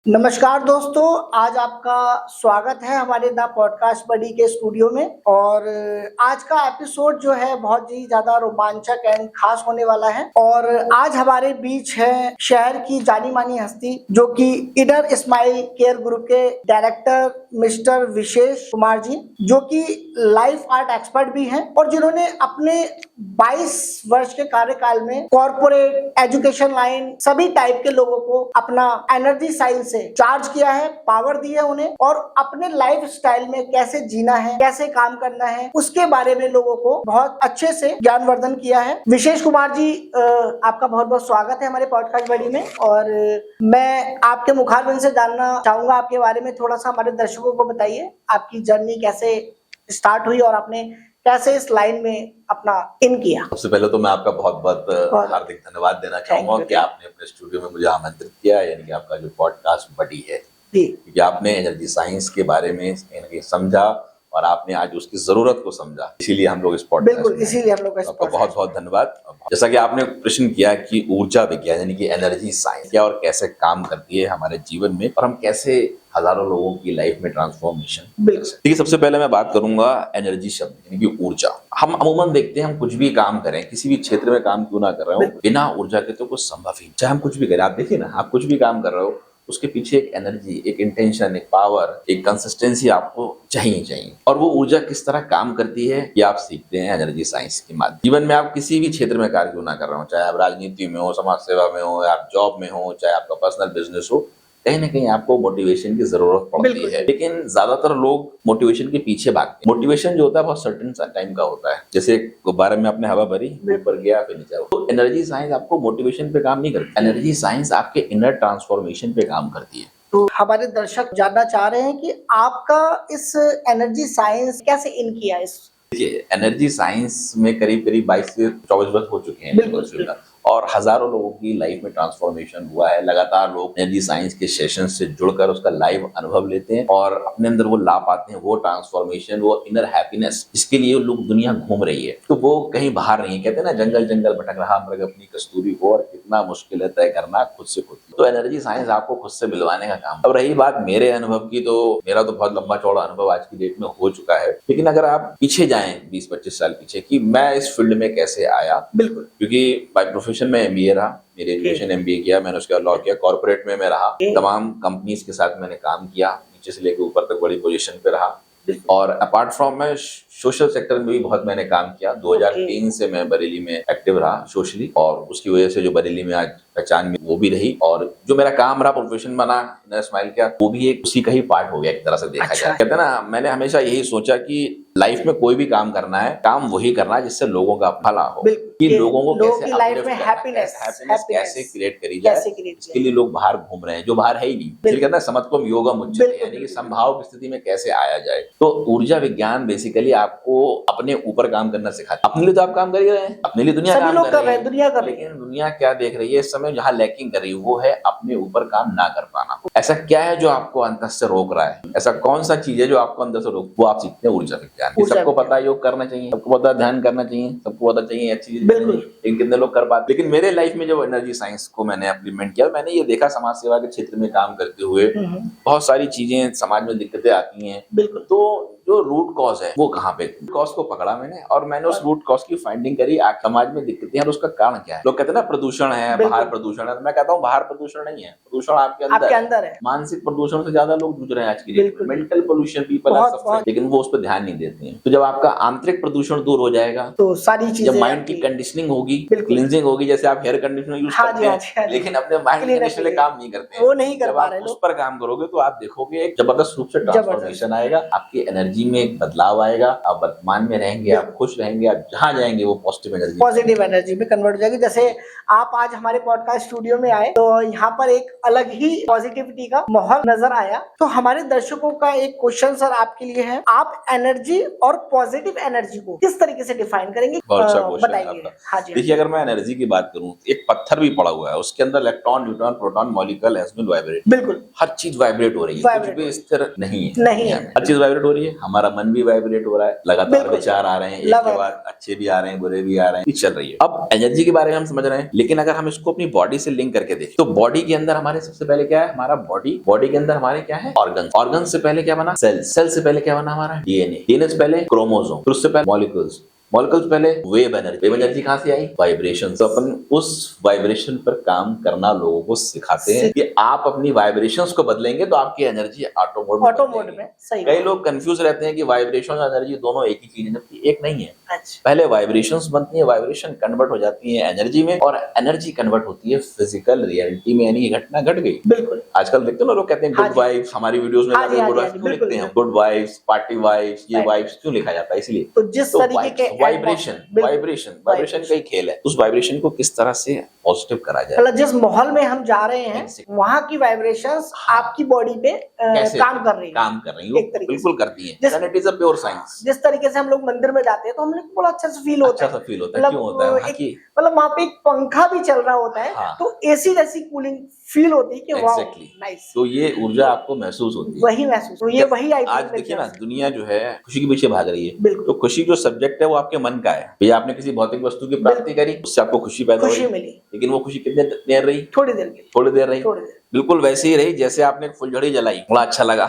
नमस्कार दोस्तों, आज आपका स्वागत है हमारे द पॉडकास्ट बडी के स्टूडियो में। और आज का एपिसोड जो है बहुत ही ज्यादा रोमांचक एंड खास होने वाला है। और आज हमारे बीच है शहर की जानी मानी हस्ती जो कि इनर स्माइल केयर ग्रुप के डायरेक्टर मिस्टर विशेष कुमार जी, जो कि लाइफ आर्ट एक्सपर्ट भी हैं और जिन्होंने अपने 22 वर्ष के कार्यकाल में कॉर्पोरेट, एजुकेशन लाइन, सभी टाइप के लोगों को अपना एनर्जी साइंस से चार्ज किया है, पावर दी है उन्हें, और अपने लाइफ स्टाइल में कैसे जीना है, कैसे काम करना है, उसके बारे में लोगों को बहुत अच्छे से ज्ञानवर्धन किया है। विशेष कुमार जी, आपका बहुत बहुत स्वागत है हमारे पॉडकास्ट बडी में। और मैं आपके मुखारबिंद से जानना चाहूंगा आपके बारे में, थोड़ा सा हमारे दर्शकों को बताइए आपकी जर्नी कैसे स्टार्ट हुई और आपने कैसे इस लाइन में अपना इन किया। सबसे पहले तो मैं आपका बहुत बहुत हार्दिक धन्यवाद देना चाहूंगा कि आपने अपने स्टूडियो में मुझे आमंत्रित किया, यानी कि आपका जो पॉडकास्ट बडी है, क्योंकि आपने एनर्जी साइंस के बारे में समझा और आपने आज उसकी जरूरत को समझा, इसीलिए हम लोग इस पॉडकास्ट में, इसीलिए हम लोग आपका बहुत बहुत धन्यवाद। जैसा कि आपने प्रश्न किया कि ऊर्जा विज्ञान यानी कि एनर्जी साइंस क्या और कैसे काम करती है हमारे जीवन में और हम कैसे हजारों लोगों की लाइफ में ट्रांसफॉर्मेशन। देखिए, सबसे पहले मैं बात करूंगा एनर्जी शब्द यानी कि ऊर्जा। हम अमूमन देखते हैं, हम कुछ भी काम करें, किसी भी क्षेत्र में काम क्यों ना कर रहे हो, बिना ऊर्जा के तो कुछ संभव ही। चाहे हम कुछ भी करें, आप देखिए ना, आप कुछ भी काम कर रहे हो, उसके पीछे एक एनर्जी, एक इंटेंशन, एक पावर, एक कंसिस्टेंसी आपको चाहिए। और वो ऊर्जा किस तरह काम करती है ये आप सीखते हैं एनर्जी साइंस के माध्यम। जीवन में आप किसी भी क्षेत्र में कार्य क्यों ना कर रहे हो, चाहे आप राजनीति में हो, समाज सेवा में हो, आप जॉब में हो, चाहे आपका पर्सनल बिजनेस हो, कहीं ना कहीं आपको मोटिवेशन की जरूरत पड़ती है। लेकिन ज्यादातर लोग मोटिवेशन के पीछे भागते हैं। मोटिवेशन जो होता है बहुत सर्टेन टाइम का होता है, जैसे गुब्बारे में आपने हवा भरी, ऊपर गया फिर नीचे। तो एनर्जी साइंस आपको मोटिवेशन पे काम नहीं करती, एनर्जी साइंस आपके इनर ट्रांसफॉर्मेशन पे काम करती है। तो हमारे दर्शक जानना चाह रहे हैं कि आपका इस एनर्जी साइंस कैसे इन किया। इस देखिए, एनर्जी साइंस में करीब 22 से 24 वर्ष हो चुके हैं। बिल्कुल। और हजारों लोगों की लाइफ में ट्रांसफॉर्मेशन हुआ है। लगातार लोग एनर्जी साइंस के सेशन से जुड़कर उसका लाइव अनुभव लेते हैं और अपने अंदर वो ला पाते हैं, वो ट्रांसफॉर्मेशन, वो इनर हैप्पीनेस जिसके लिए लोग दुनिया घूम रही है। तो वो कहीं बाहर नहीं है। कहते हैं ना, जंगल जंगल भटक रहा मृग अपनी कस्तूरी को, और कितना मुश्किल है तय करना खुद से खुद। तो एनर्जी साइंस आपको खुद से मिलवाने का काम। अब रही बात मेरे अनुभव की, तो मेरा तो बहुत लंबा चौड़ा अनुभव आज की डेट में हो चुका है। लेकिन अगर आप पीछे जाएं 20-25 साल पीछे कि मैं इस फील्ड में कैसे आया, बिल्कुल, क्योंकि बाय प्रोफेशन में एमबीए रहा, मेरे एजुकेशन एमबीए किया, मैंने उसके बाद लॉ किया, कॉर्पोरेट में मैं रहा, तमाम कंपनीज के साथ मैंने काम किया, नीचे से लेकर ऊपर तक बड़ी पोजीशन पे रहा। और अपार्ट फ्रॉम मैं सोशल सेक्टर में भी बहुत मैंने काम किया। 2003 से मैं बरेली में एक्टिव रहा सोशली, और उसकी वजह से जो बरेली में आज पहचान में वो भी रही, और जो मेरा काम रहा, प्रोफेशन बना इनर स्माइल का, वो भी एक उसी का ही पार्ट हो गया एक तरह से देखा जाए। कहते हैं ना, मैंने हमेशा यही सोचा कि लाइफ में कोई भी काम करना है, काम वही करना है जिससे लोगों का भला हो, कि लोगों को कैसे लाइफ में हैप्पीनेस कैसे क्रिएट करी जाए। इसके लिए लोग बाहर घूम रहे हैं जो बाहर है ही नहीं। फिर कहते हैं समत्वम योगम उच्यते, यानी कि समभाव की स्थिति में कैसे आया जाए। तो ऊर्जा विज्ञान बेसिकली आपको अपने ऊपर काम करना सिखाता है। अपने लिए तो आप काम कर ही रहे हैं, अपने लिए दुनिया काम कर रही है, लेकिन दुनिया क्या देख रही है इस समय, जहाँ लैकिंग कर रही है वो है अपने ऊपर काम ना कर पाना। ऐसा क्या है जो आपको अंदर से रोक रहा है, ऐसा कौन सा चीज है जो आपको अंदर से रोक, वो आप सीखते हैं ऊर्जा विज्ञान। सबको पता है योग करना चाहिए, सबको पता ध्यान करना चाहिए, सबको पता चाहिए अच्छी चीज, लेकिन कितने लोग कर पाते। लेकिन मेरे लाइफ में जब एनर्जी साइंस को मैंने इम्प्लीमेंट किया, मैंने ये देखा समाज सेवा के क्षेत्र में काम करते हुए बहुत सारी चीजें समाज में दिक्कतें आती हैं। बिल्कुल। तो जो रूट कॉज है वो कहाँ पे, कॉज को पकड़ा मैंने, और मैंने उस रूट कॉज की फाइंडिंग करी। समाज में दिक्कतें हैं और उसका कारण क्या है। लोग कहते हैं ना प्रदूषण है, बाहर प्रदूषण है, तो मैं कहता हूँ बाहर प्रदूषण नहीं है, प्रदूषण आपके अंदर है। मानसिक प्रदूषण से ज्यादा लोग जूझ रहे हैं आज की डेट में। Mental pollution people are suffering, लेकिन वो उस पर ध्यान नहीं देते हैं। तो जब आपका आंतरिक प्रदूषण दूर हो जाएगा तो सारी चीजें, जब माइंड की कंडीशनिंग होगी, क्लींजिंग होगी, जैसे आप हेयर कंडीशनर यूज करते हैं लेकिन अपने माइंड कंडीशनर के काम नहीं करते हैं, वो नहीं कर पा रहे, उस पर काम करोगे तो आप देखोगे एक जबरदस्त रूप से ट्रांसफॉर्मेशन आएगा, आपकी एनर्जी में एक बदलाव आएगा, आप वर्तमान में रहेंगे, आप खुश रहेंगे, आप जहां जाएंगे वो पॉजिटिव एनर्जी में कन्वर्ट हो जाएगी। जैसे आप आज हमारे पॉडकास्ट स्टूडियो में आए तो यहाँ पर एक अलग ही पॉजिटिविटी का माहौल नजर आया। तो हमारे दर्शकों का एक क्वेश्चन सर आपके लिए है, आप एनर्जी और पॉजिटिव एनर्जी को किस तरीके से डिफाइन करेंगे, बताइए। हाँ जी। देखिए, अगर मैं एनर्जी की बात करूं, एक पत्थर भी पड़ा हुआ है, उसके अंदर electron, neutron, proton, molecule has been vibrate. बिल्कुल, हर चीज वाइब्रेट हो रही है, कुछ भी स्थिर नहीं है, हर चीज वाइब्रेट हो रही है। हमारा मन भी वाइब्रेट हो रहा है, लगातार विचार आ रहे हैं, एक के बाद अच्छे भी आ रहे हैं, बुरे भी आ रहे हैं, चल रही है। अब एनर्जी के बारे में हम समझ रहे हैं, लेकिन अगर हम इसको अपनी बॉडी से लिंक करके देखें तो बॉडी के अंदर हमारे सबसे पहले क्या है, हमारा बॉडी के अंदर हमारे क्या है, ऑर्गन से पहले क्या बना, सेल से पहले क्या बना, हमारा डीएनए से पहले क्रोमोसोम, फिर उससे पहले मॉलिक्यूल्स पहले वेव एनर्जी कहां से आई, वाइब्रेशन। तो अपन उस वाइब्रेशन पर काम करना लोगों को सिखाते हैं कि आप अपनी वाइब्रेशंस को बदलेंगे तो आपकी एनर्जी ऑटो मोड में सही। कई लोग कंफ्यूज रहते हैं कि वाइब्रेशन और एनर्जी दोनों एक ही चीज है, जबकि एक नहीं है। अच्छा। पहले वाइब्रेशंस बनती है, वाइब्रेशन कन्वर्ट हो जाती है एनर्जी में, और एनर्जी कन्वर्ट होती है फिजिकल रियलिटी में, यानी घटना घट गई। बिल्कुल। आजकल देखते हो लोग कहते हैं गुड वाइब्स, हमारी वीडियोस में गुड वाइब्स क्यों लिखते हैं, गुड वाइब्स, पार्टी वाइब्स, ये वाइब्स क्यों लिखा जाता है, इसलिए तो जिस तरीके के वाइब्रेशन का ही खेल है, उस वाइब्रेशन को किस तरह से पॉजिटिव करा जाए। मतलब जिस माहौल में हम जा रहे हैं वहाँ की वाइब्रेशंस आपकी बॉडी पे काम कर रही है, बिल्कुल करती है। It is a pure science. जिस तरीके से हम लोग मंदिर में जाते हैं तो हमें बड़ा अच्छा से फील होता है। क्यों होता है? मतलब वहाँ पे एक पंखा भी चल रहा होता है, तो एसी जैसी कूलिंग फील होती है कि वाओ नाइस। तो ये ऊर्जा आपको महसूस होती है, वही महसूस, तो ये वही आज देखिए ना, दुनिया जो है खुशी के पीछे भाग रही है। तो खुशी जो सब्जेक्ट है वो आपके मन का है। भैया आपने किसी भौतिक वस्तु की प्राप्ति करी, उससे आपको खुशी पैदा हुई, लेकिन वो खुशी कितने देर रही, थोड़ी देर रही। बिल्कुल वैसे ही रही जैसे आपने एक फुलझड़ी जलाई, बड़ा अच्छा लगा,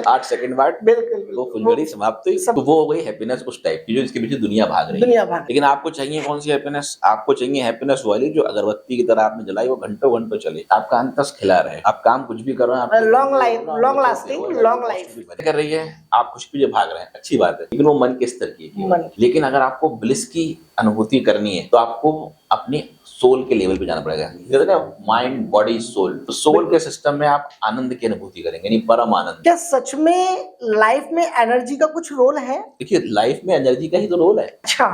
8 सेकंड बाद बिल्कुल वो फुलझड़ी समाप्त हुई, तो वो हो गई हैप्पीनेस उस टाइप की जो इसके पीछे दुनिया भाग रही है। लेकिन आपको चाहिए कौन सी हैप्पीनेस? आपको चाहिए हैप्पीनेस वाली जो अगरबत्ती की तरह आपने जलाई, वो घंटों चले, आपका अंतस खिला रहे, आप काम कुछ भी कर रहे हैं, लॉन्ग लास्टिंग कर रही है, आप खुशी पीछे भाग रहे हैं, अच्छी बात है। लेकिन वो मन के स्तर की है। लेकिन अगर आपको ब्लिस की अनुभूति करनी है तो आपको अपने सोल के लेवल पे जाना पड़ेगा, माइंड बॉडी सोल। तो सोल के सिस्टम में आप आनंद की अनुभूति करेंगे, यानी परम आनंद। क्या सच में लाइफ में एनर्जी का कुछ रोल है? देखिए लाइफ में एनर्जी का ही तो रोल है। अच्छा,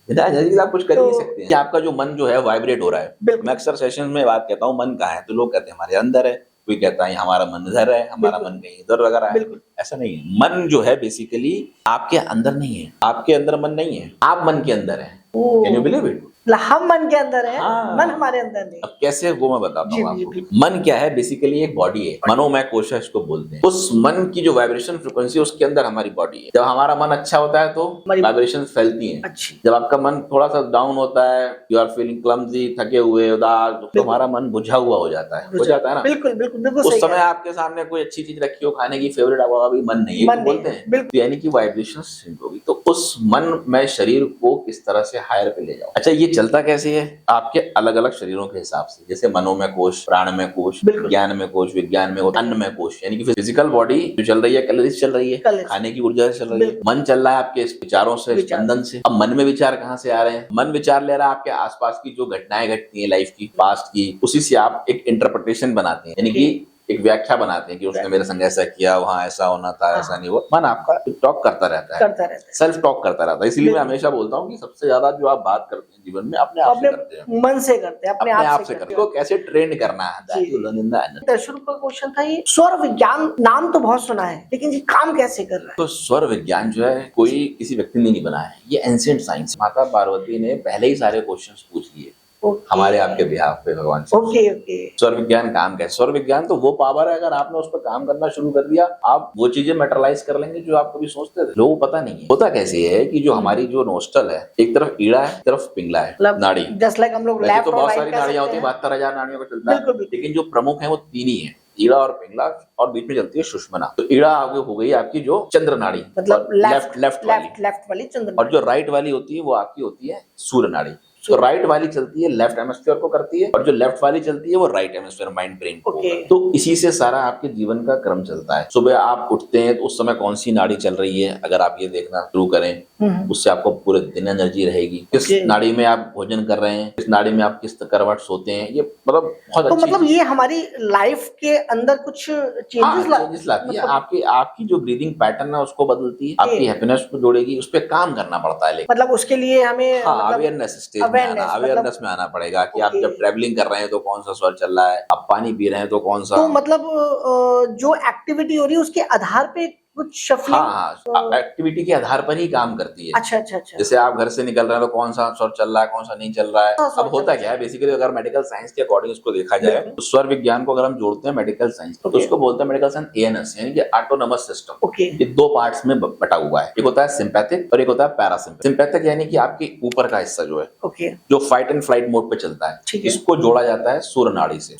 बिना एनर्जी आप कुछ कर ही नहीं सकते हैं। आपका जो मन जो है वाइब्रेट हो रहा है, मैं अक्सर सेशन में बात कहता हूँ मन कहाँ है, तो लोग कहते हैं हमारे अंदर है, कोई कहता है हमारा मन इधर है, हमारा मन कहीं इधर लगा रहा है। ऐसा नहीं है। मन जो है बेसिकली आपके अंदर नहीं है, आपके अंदर मन नहीं है, आप मन के अंदर है। Can you believe it? हम मन के अंदर है, मन हमारे अंदर नहीं। अब कैसे वो मैं बताता हूँ आपको। मन क्या है? बेसिकली एक बॉडी है, मनोमय कोश है इसको बोलते हैं। उस मन की जो वाइब्रेशन फ्रीक्वेंसी उसके अंदर हमारी बॉडी है। जब हमारा मन अच्छा होता है तो वाइब्रेशन फैलती है। जब आपका मन थोड़ा सा डाउन होता है, यू आर फीलिंग क्लमजी, थके हुए, उदास, तो हमारा मन बुझा हुआ हो जाता है, हो जाता है ना। बिल्कुल उस समय आपके सामने कोई अच्छी चीज रखी हो खाने की, फेवरेट, अभी मन नहीं है, बोलते हैं, यानी कि वाइब्रेशन सिंक होगी। तो उस मन में शरीर को किस तरह से हायर पे ले जाओ। अच्छा, ये चलता कैसे है? आपके अलग अलग शरीरों के हिसाब से, जैसे मनोमय कोश, प्राणमय कोश, ज्ञान में कोश, विज्ञान में कोश, अन्नमय कोश, यानी कि फिजिकल बॉडी जो चल रही है, कैलोरीज चल रही है, खाने की ऊर्जा से चल रही है। मन चल रहा है आपके विचारों से, स्पंदन से। अब मन में विचार कहाँ से आ रहे हैं? मन विचार ले रहा है आपके आसपास की जो घटनाएं घटती है लाइफ की, पास्ट की, उसी से आप एक इंटरप्रिटेशन बनाते हैं, यानी कि एक व्याख्या बनाते हैं कि उसने मेरे संग ऐसा किया, वहाँ ऐसा होना था, ऐसा नहीं हुआ। मन आपका टॉक करता रहता है, सेल्फ टॉक करता रहता है। इसीलिए मैं हमेशा बोलता हूँ कि सबसे ज्यादा जो आप बात करते हैं जीवन में अपने आप से करते हैं, मन से करते हैं, अपने आप से करते हैं। तो कैसे ट्रेंड करना है? दर्शकों का क्वेश्चन था ये, स्वर विज्ञान नाम तो बहुत सुना है, लेकिन ये काम कैसे कर रहा है? तो स्वर विज्ञान जो है कोई किसी व्यक्ति ने नहीं बनाया है, ये एंशिएंट साइंस। माता पार्वती ने पहले ही सारे क्वेश्चन पूछ लिए हमारे आपके बिहाफ पे भगवान से। ओके। स्वर विज्ञान काम क्या है? स्वर विज्ञान तो वो पावर है, अगर आपने उस पर काम करना शुरू कर दिया, आप वो चीजें मेटरलाइज कर लेंगे जो आप कभी सोचते थे। लोगों को पता नहीं है। होता कैसे है कि जो हमारी जो नोस्टल है, एक तरफ ईड़ा है, एक तरफ पिंगला है, नाड़ी। जस्ट लाइक हम लोग तो बहुत सारी नाड़ियां होती है, 72,000 नाड़ियों का चलता है, लेकिन जो प्रमुख है वो 3 ही है, ईड़ा और पिंगला, और बीच में चलती है सुषुम्ना। तो ईड़ा आगे हो गई आपकी जो चंद्र नाड़ी, मतलब लेफ्ट वाली चंद्र, और जो राइट वाली होती है वो आपकी होती है सूर्य नाड़ी। तो राइट वाली चलती है लेफ्ट हेमिस्फीयर को करती है, और जो लेफ्ट वाली चलती है वो राइट हेमिस्फीयर, माइंड ब्रेन को। तो इसी से सारा आपके जीवन का क्रम चलता है। सुबह आप उठते हैं तो उस समय कौन सी नाड़ी चल रही है, अगर आप ये देखना शुरू करें, उससे आपको पूरे दिन एनर्जी रहेगी। किस नाड़ी में आप भोजन कर रहे हैं, किस नाड़ी में आप किस करवट सोते हैं, ये मतलब बहुत अच्छी। तो मतलब ये हमारी लाइफ के अंदर कुछ चेंजेस लाती है। आपकी जो ब्रीदिंग पैटर्न है उसको बदलती है, आपकी हैप्पीनेस को जोड़ेगी, उस पर काम करना पड़ता है। मतलब उसके लिए हमें अवेयरनेस में आना पड़ेगा कि आप जब ट्रैवलिंग कर रहे हैं तो कौन सा स्वर चल रहा है, आप पानी पी रहे हैं तो कौन सा। तो मतलब जो एक्टिविटी हो रही है उसके आधार पे कुछ शफलिंग? हाँ, एक्टिविटी के आधार पर ही काम करती है। अच्छा अच्छा अच्छा। जैसे आप घर से निकल रहे हैं तो कौन सा स्वर चल रहा है, कौन सा नहीं चल रहा है। अब होता क्या है बेसिकली, अगर मेडिकल साइंस के अकॉर्डिंग इसको देखा जाए तो स्वर विज्ञान को अगर हम जोड़ते हैं मेडिकल साइंस तो उसको बोलते हैं मेडिकल साइंस एएनएस, यानी कि ऑटोनोमस सिस्टम। ये दो पार्ट्स में बटा हुआ है, एक होता है सिंपैथिक और एक होता है पैरासिम्पैथिक। सिंपैथिक यानी कि आपके ऊपर का हिस्सा जो है जो फाइट एंड फ्लाइट मोड पे चलता है, इसको जोड़ा जाता है सूर्य नाड़ी से।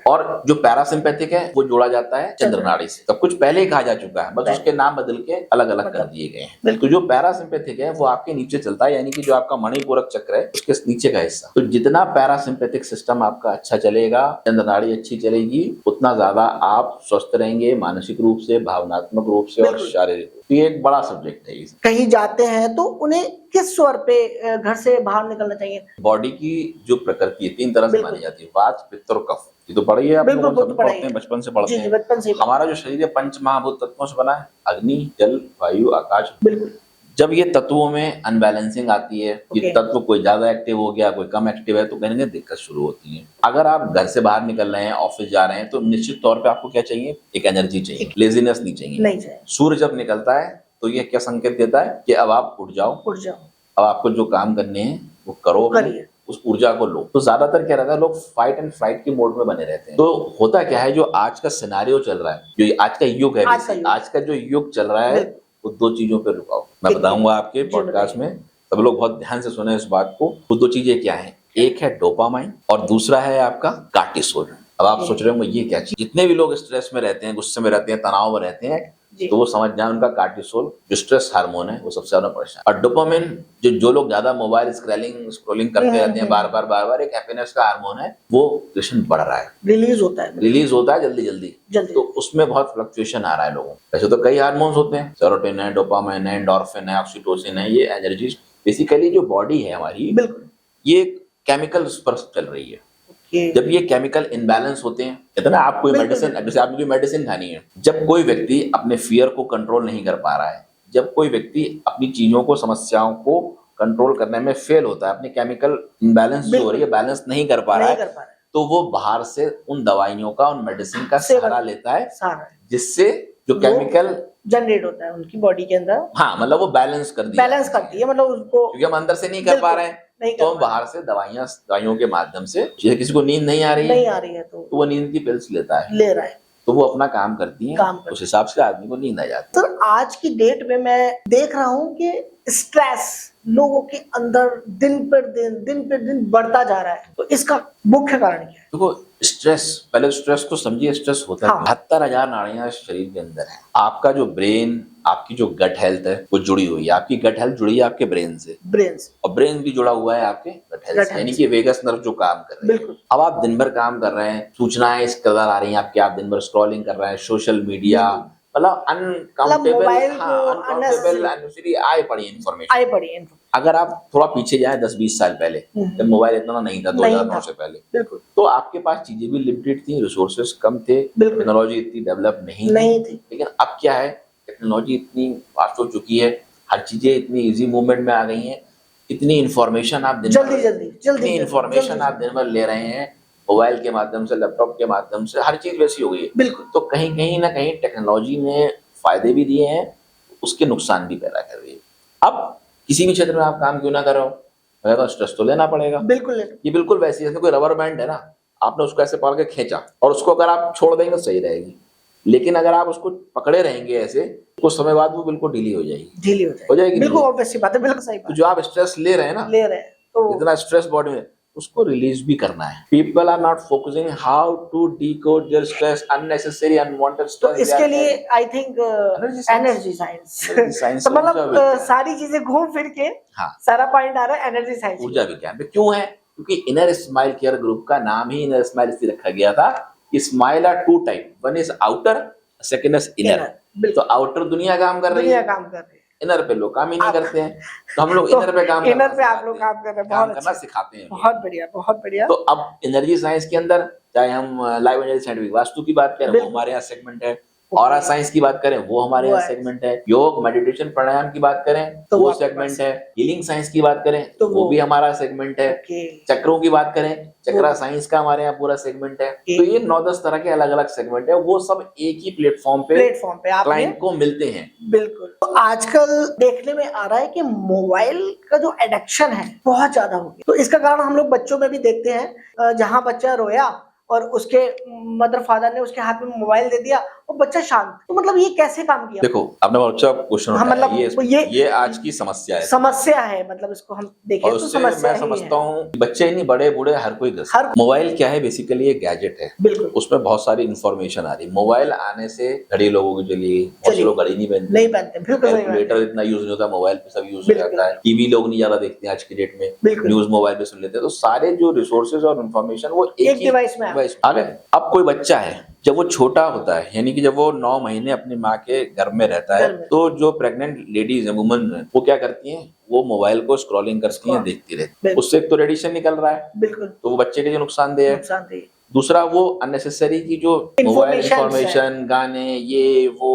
और जो पैरासिम्पैथिक है वो जोड़ा जाता है चंद्र नाड़ी से। सब कुछ पहले ही कहा जा चुका है, बस उसके नाम बदल के अलग अलग कर दिए गए हैं। तो जो पैरासिम्पैथिक है वो आपके नीचे चलता है, यानी कि जो आपका मणिपूरक चक्र है उसके नीचे का हिस्सा। तो जितना पैरासिम्पैथिक सिस्टम आपका अच्छा चलेगा, चंद्र नाड़ी अच्छी चलेगी, उतना ज्यादा आप स्वस्थ रहेंगे, मानसिक रूप से, भावनात्मक रूप से और शारीरिक। तो ये एक बड़ा सब्जेक्ट है। कहीं जाते हैं तो उन्हें किस स्वर पे घर से बाहर निकलना चाहिए? बॉडी की जो प्रकृति है 3 तरह से मानी जाती है, वात, पित्त और कफ। ये तो पढ़िए आप लोग पढ़ते हैं, बचपन से पढ़ते हैं। बचपन से। हमारा जो शरीर है 5 महाभूत तत्वों से बना है, अग्नि, जल, वायु, आकाश। जब ये तत्वों में अनबैलेंसिंग आती है, ये तत्व कोई ज्यादा एक्टिव हो गया, कोई कम एक्टिव है, तो कहीं ना दिक्कत शुरू होती है। अगर आप घर से बाहर निकल रहे हैं, ऑफिस जा रहे हैं, तो निश्चित तौर पे आपको क्या चाहिए? एक एनर्जी चाहिए, लेजीनेस नहीं चाहिए। सूर्य जब निकलता है तो ये क्या संकेत देता है कि अब आप उठ जाओ, अब आपको जो काम करने हैं वो करो, उस ऊर्जा को लो। तो ज्यादातर क्या रहता है, लोग फाइट एंड फ्लाइट की मोड में बने रहते हैं। तो होता क्या है, जो आज का सिनेरियो चल रहा है, जो आज का युग है, आज का जो युग चल रहा है वो 2 चीजों पे रुका हो। मैं बताऊंगा आपके पॉडकास्ट में, सब लोग बहुत ध्यान से सुने इस बात को। वो 2 चीजें क्या है? एक है डोपामाइन और दूसरा है आपका कार्टिसोल। अब आप सोच रहे होंगे ये क्या चीज? जितने भी लोग स्ट्रेस में रहते हैं, गुस्से में रहते हैं, तनाव में रहते हैं, तो वो समझ जाए उनका कार्टिसोल जो स्ट्रेस हार्मोन है वो सबसे ज्यादा परेशान। और डोपामिन जो लोग ज्यादा मोबाइल स्क्रोलिंग करते रहते हैं बार बार, एक हैप्पीनेस का हार्मोन है, वो फ्लक्चुएशन बढ़ रहा है, रिलीज होता है जल्दी। तो उसमें बहुत फ्लक्चुएशन आ रहा है लोगों। वैसे तो कई हार्मोन्स होते हैं, सेरोटोनिन है, डोपामाइन है, एंडोर्फिन है, ऑक्सीटोसिन है। ये एनर्जी बेसिकली जो बॉडी है हमारी, ये केमिकल्स पर चल रही है। जब ये केमिकल इनबैलेंस होते हैं, कहते हैं ना, आप कोई मेडिसिन, जैसे आपने कोई मेडिसिन खानी है, जब कोई व्यक्ति अपने फियर को कंट्रोल नहीं कर पा रहा है, जब कोई व्यक्ति अपनी चीजों को, समस्याओं को कंट्रोल करने में फेल होता है, अपनी केमिकल इनबैलेंस जो हो रही है, बैलेंस नहीं कर पा रहा है, तो वो बाहर से उन दवाइयों का, उन मेडिसिन का सहारा लेता है, जिससे जो केमिकल जनरेट होता है उनकी बॉडी के अंदर, हाँ, मतलब वो बैलेंस करती है, मतलब उसको, क्योंकि हम अंदर से नहीं कर पा रहे हैं, तो हम बाहर से दवाइयों के माध्यम से, जैसे किसी को नींद नहीं आ रही है तो वो नींद की पिल्स ले रहा है, तो वो अपना काम करती है, उस हिसाब से आदमी को नींद आ जाती है। सर, आज की डेट में मैं देख रहा हूँ कि स्ट्रेस लोगों के अंदर दिन पर दिन बढ़ता जा रहा है, तो इसका मुख्य कारण क्या है? देखो, स्ट्रेस, पहले स्ट्रेस को समझिए, स्ट्रेस होता है। 72,000 नाड़ियां शरीर के अंदर है। आपका जो ब्रेन, आपकी जो गट हेल्थ है वो जुड़ी हुई है, आपकी गट हेल्थ जुड़ी है आपके ब्रेन से, और ब्रेन भी जुड़ा हुआ है आपके गट हेल्थ से, यानी कि वेगस नर्व जो काम कर रहे हैं। अब आप दिन भर काम कर रहे हैं, सूचनाएं इस कदर आ रही हैं आपके, आप दिन भर स्क्रॉलिंग कर रहे हैं, सोशल मीडिया, मतलब अनकाउंटेबल आए पड़ी इन्फॉर्मेशन। अगर आप थोड़ा पीछे जाए 10-20 साल पहले, जब मोबाइल इतना नहीं था, 2009 से पहले, तो आपके पास चीजें भी लिमिटेड थी, रिसोर्सेस कम थे, टेक्नोलॉजी इतनी डेवलप नहीं थी। लेकिन अब क्या है, टेक्नोलॉजी इतनी फास्ट हो चुकी है, हर चीजें इतनी इजी मूवमेंट में आ गई हैं, इतनी इन्फॉर्मेशन आप जल्दी इन्फॉर्मेशन आप दिन भर ले रहे हैं, मोबाइल के माध्यम से, लैपटॉप के माध्यम से, हर चीज वैसी हो गई है। तो कहीं ना कहीं टेक्नोलॉजी ने फायदे भी दिए हैं, उसके नुकसान भी पैदा कर रही है। अब किसी भी क्षेत्र में आप काम क्यों ना कर रहे हो, तो स्ट्रेस तो लेना पड़ेगा। ये बिल्कुल वैसी है, जैसे कोई रबर बैंड है ना, आपने उसको ऐसे पकड़ के खींचा, और उसको अगर आप छोड़ देंगे तो सही रहेगी, लेकिन अगर आप उसको पकड़े रहेंगे ऐसे, कुछ समय बाद वो बिल्कुल ढीली हो जाएगी। बिल्कुल ऑब्वियस बात है, बिल्कुल सही बात। तो जो आप स्ट्रेस ले रहे हैं तो इतना स्ट्रेस बॉडी में, उसको रिलीज भी करना है। People are not focusing how to decode their stress, unnecessary unwanted stress. तो इसके लिए आई थिंक एनर्जी साइंस, तो मतलब सारी चीजें घूम फिर के सारा पॉइंट आ रहा है एनर्जी साइंस, ऊर्जा विज्ञान पे। क्यों है? क्योंकि इनर स्माइल केयर ग्रुप का नाम ही इनर स्माइल इसलिए रखा गया था। Smile are 2 type, one is outer, second is inner. तो आउटर दुनिया काम कर रही है, इनर पे लोग काम ही नहीं करते हैं, तो हम लोग इनर पे काम करना सिखाते हैं। बहुत बढ़िया। तो अब एनर्जी साइंस के अंदर, चाहे हम लाइव एनर्जी साइंटिफिक वास्तु की बात करें, हमारे यहाँ सेगमेंट है, ऑरा साइंस की बात करें वो हमारे यहाँ सेगमेंट है, योग मेडिटेशन प्राणायाम की बात करें तो वो सेगमेंट है, हीलिंग साइंस की बात करें तो वो भी हमारा सेगमेंट है, चक्रों की बात करें चक्रा साइंस का हमारे यहाँ पूरा सेगमेंट है। तो ये 9-10 तरह के अलग अलग सेगमेंट है, वो सब एक ही प्लेटफॉर्म पे क्लाइंट को मिलते हैं। बिल्कुल। तो आजकल देखने में आ रहा है कि मोबाइल का जो एडिक्शन है बहुत ज्यादा हो गया। तो इसका कारण हम लोग बच्चों में भी देखते हैं, जहां बच्चा रोया और उसके मदर फादर ने उसके हाथ में मोबाइल दे दिया और बच्चा शांत। तो मतलब ये कैसे काम किया? देखो आपने बहुत अच्छा क्वेश्चन उठाया। मतलब ये आज की समस्या है, मतलब इसको हम देखें तो समस्या मैं समझता हूँ बच्चे नहीं बड़े बूढ़े हर कोई मोबाइल क्या है बेसिकली ये गैजेट है, बिल्कुल उसमें बहुत सारी इन्फॉर्मेशन आ रही। मोबाइल आने से घड़ी लोगों के लिए बहुत से लोग घड़ी नहीं पहनते, कैलकुलेटर इतना यूज नहीं होता, मोबाइल पे सब यूज हो जाता है। टीवी लोग नहीं ज्यादा देखते हैं आज की डेट में, न्यूज मोबाइल पे सुन लेते हैं। तो सारे जो रिसोर्सेज और इन्फॉर्मेशन वो एक डिवाइस में आ गए। अब कोई बच्चा है जब वो छोटा होता है, यानी कि जब वो 9 महीने अपनी माँ के गर्भ में रहता है, तो जो प्रेग्नेंट लेडीज है, वुमन है, वो क्या करती हैं, वो मोबाइल को स्क्रॉलिंग करती हैं, देखती रहती है। उससे एक तो रेडिएशन निकल रहा है, बिल्कुल, तो वो बच्चे के लिए नुकसानदेह है। दूसरा वो अननेसेसरी की जो मोबाइल इंफॉर्मेशन, गाने, ये वो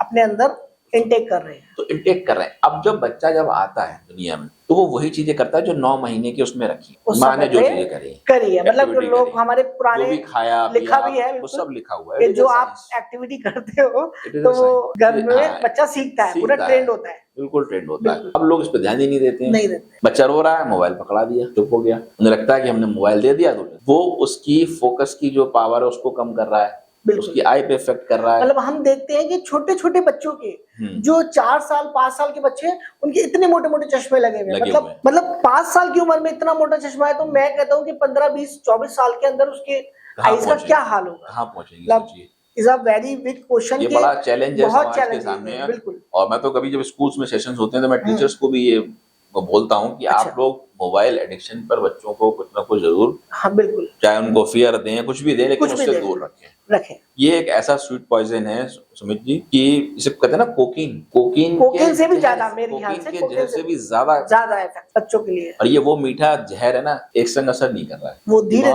अपने अंदर इनटेक कर रहे हैं। अब जब बच्चा जब आता है दुनिया में तो वो वही चीजें करता है जो 9 महीने की उसमें रखी, माँ ने जो चीजें करी है। मतलब जो लोग हमारे पुराने भी खाया लिखा भी है, वो सब लिखा हुआ है। जो आप एक्टिविटी करते हो तो वो घर में बच्चा सीखता है, पूरा ट्रेंड होता है, बिल्कुल ट्रेंड होता है। अब लोग इस पे ध्यान ही नहीं देते। बच्चा रो रहा है, मोबाइल पकड़ा दिया, चुप हो गया। उन्हें लगता है कि हमने मोबाइल दे दिया तो वो उसकी फोकस की जो पावर है उसको कम कर रहा है, उसकी आई पे इफेक्ट कर रहा है। मतलब हम देखते हैं कि छोटे छोटे बच्चों के जो 4 साल 5 साल के बच्चे हैं उनके इतने मोटे मोटे चश्मे लगे हुए हैं। मतलब 5 साल की उम्र में इतना मोटा चश्मा है, तो मैं कहता हूँ कि 15, 20, 24 साल के अंदर उसके आईज का क्या हाल होगा, कहाँ पहुंचेगी। Is a very big question. ये बड़ा चैलेंज है समाज के सामने, बिल्कुल। और मैं तो कभी जब स्कूल्स में सेशंस होते हैं तो मैं टीचर्स को भी ये बोलता हूँ कि आप लोग मोबाइल एडिक्शन पर बच्चों को कुछ ना कुछ जरूर, हाँ बिल्कुल, चाहे उनको फियर दें, कुछ भी दें, लेकिन उससे दूर रखें। ये एक ऐसा स्वीट पॉइजन है सुमित जी कि इसे कहते हैं ना कोकीन से भी ज्यादा, मेरे ख्याल से जहर से भी ज्यादा इफेक्ट बच्चों के लिए। और ये वो मीठा जहर है ना, एक संग असर नहीं कर रहा है, वो धीरे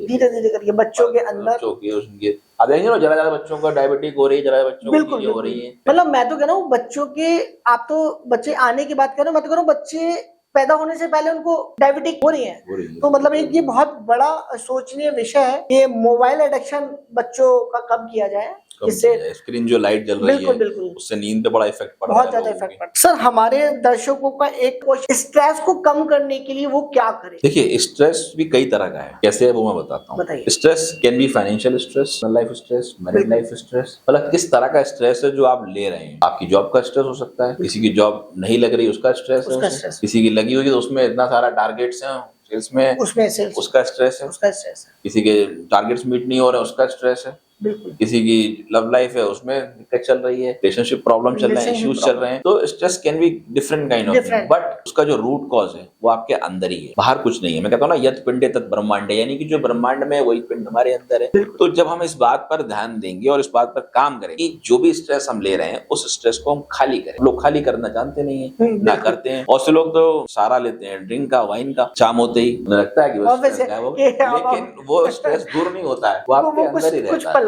धीरे करके बच्चों के अंदर उनके अब देखेंगे ना, जरा बच्चों का डायबिटिक हो रही है, जरा बच्चों को हो रही है। मतलब मैं तो कह रहा हूँ बच्चों के, आप तो बच्चे आने की बात कर रहे हो, मैं तो कह रहा हूँ बच्चे पैदा होने से पहले उनको डायबिटिक हो रही है। तो मतलब एक ये बहुत बड़ा सोचनीय विषय है, ये मोबाइल एडिक्शन बच्चों का कब किया जाए। इससे स्क्रीन जो लाइट जल रही है उससे नींद पे बड़ा इफेक्ट पड़ रहा है, बहुत ज्यादा इफेक्ट पड़ता है। सर हमारे दर्शकों का एक स्ट्रेस को कम करने के लिए वो क्या करें? देखिए स्ट्रेस भी कई तरह का है, कैसे है वो मैं बताता हूँ। Stress can be financial stress, life stress, married life stress, मतलब किस तरह का स्ट्रेस है जो आप ले रहे हैं। आपकी जॉब का स्ट्रेस हो सकता है, किसी की जॉब नहीं लग रही उसका स्ट्रेस है, किसी की लगी हुई तो उसमें इतना सारा टारगेट्स है, सेल्स में उसका स्ट्रेस है, किसी के टारगेट्स मीट नहीं हो रहे उसका स्ट्रेस है, किसी की लव लाइफ है उसमें दिक्कत चल रही है, रिलेशनशिप प्रॉब्लम चल रहे हैं, इश्यूज चल रहे हैं। तो stress can be different kind of, but उसका जो रूट कॉज है वो आपके अंदर ही है, बाहर कुछ नहीं है। मैं कहता हूँ ना, यत पिंडे तत् ब्रह्मांडे, यानी कि जो ब्रह्मांड में है वही पिंड हमारे अंदर है। तो जब हम इस बात पर ध्यान देंगे और इस बात पर काम करेंगे कि जो भी स्ट्रेस हम ले रहे हैं उस स्ट्रेस को हम खाली करें। लोग खाली करना जानते नहीं है, ना करते हैं। और से लोग तो सारा लेते हैं, ड्रिंक का, वाइन का, शाम होते ही लगता है कि लेकिन वो स्ट्रेस दूर नहीं होता है, वो आपके अंदर ही रहता है।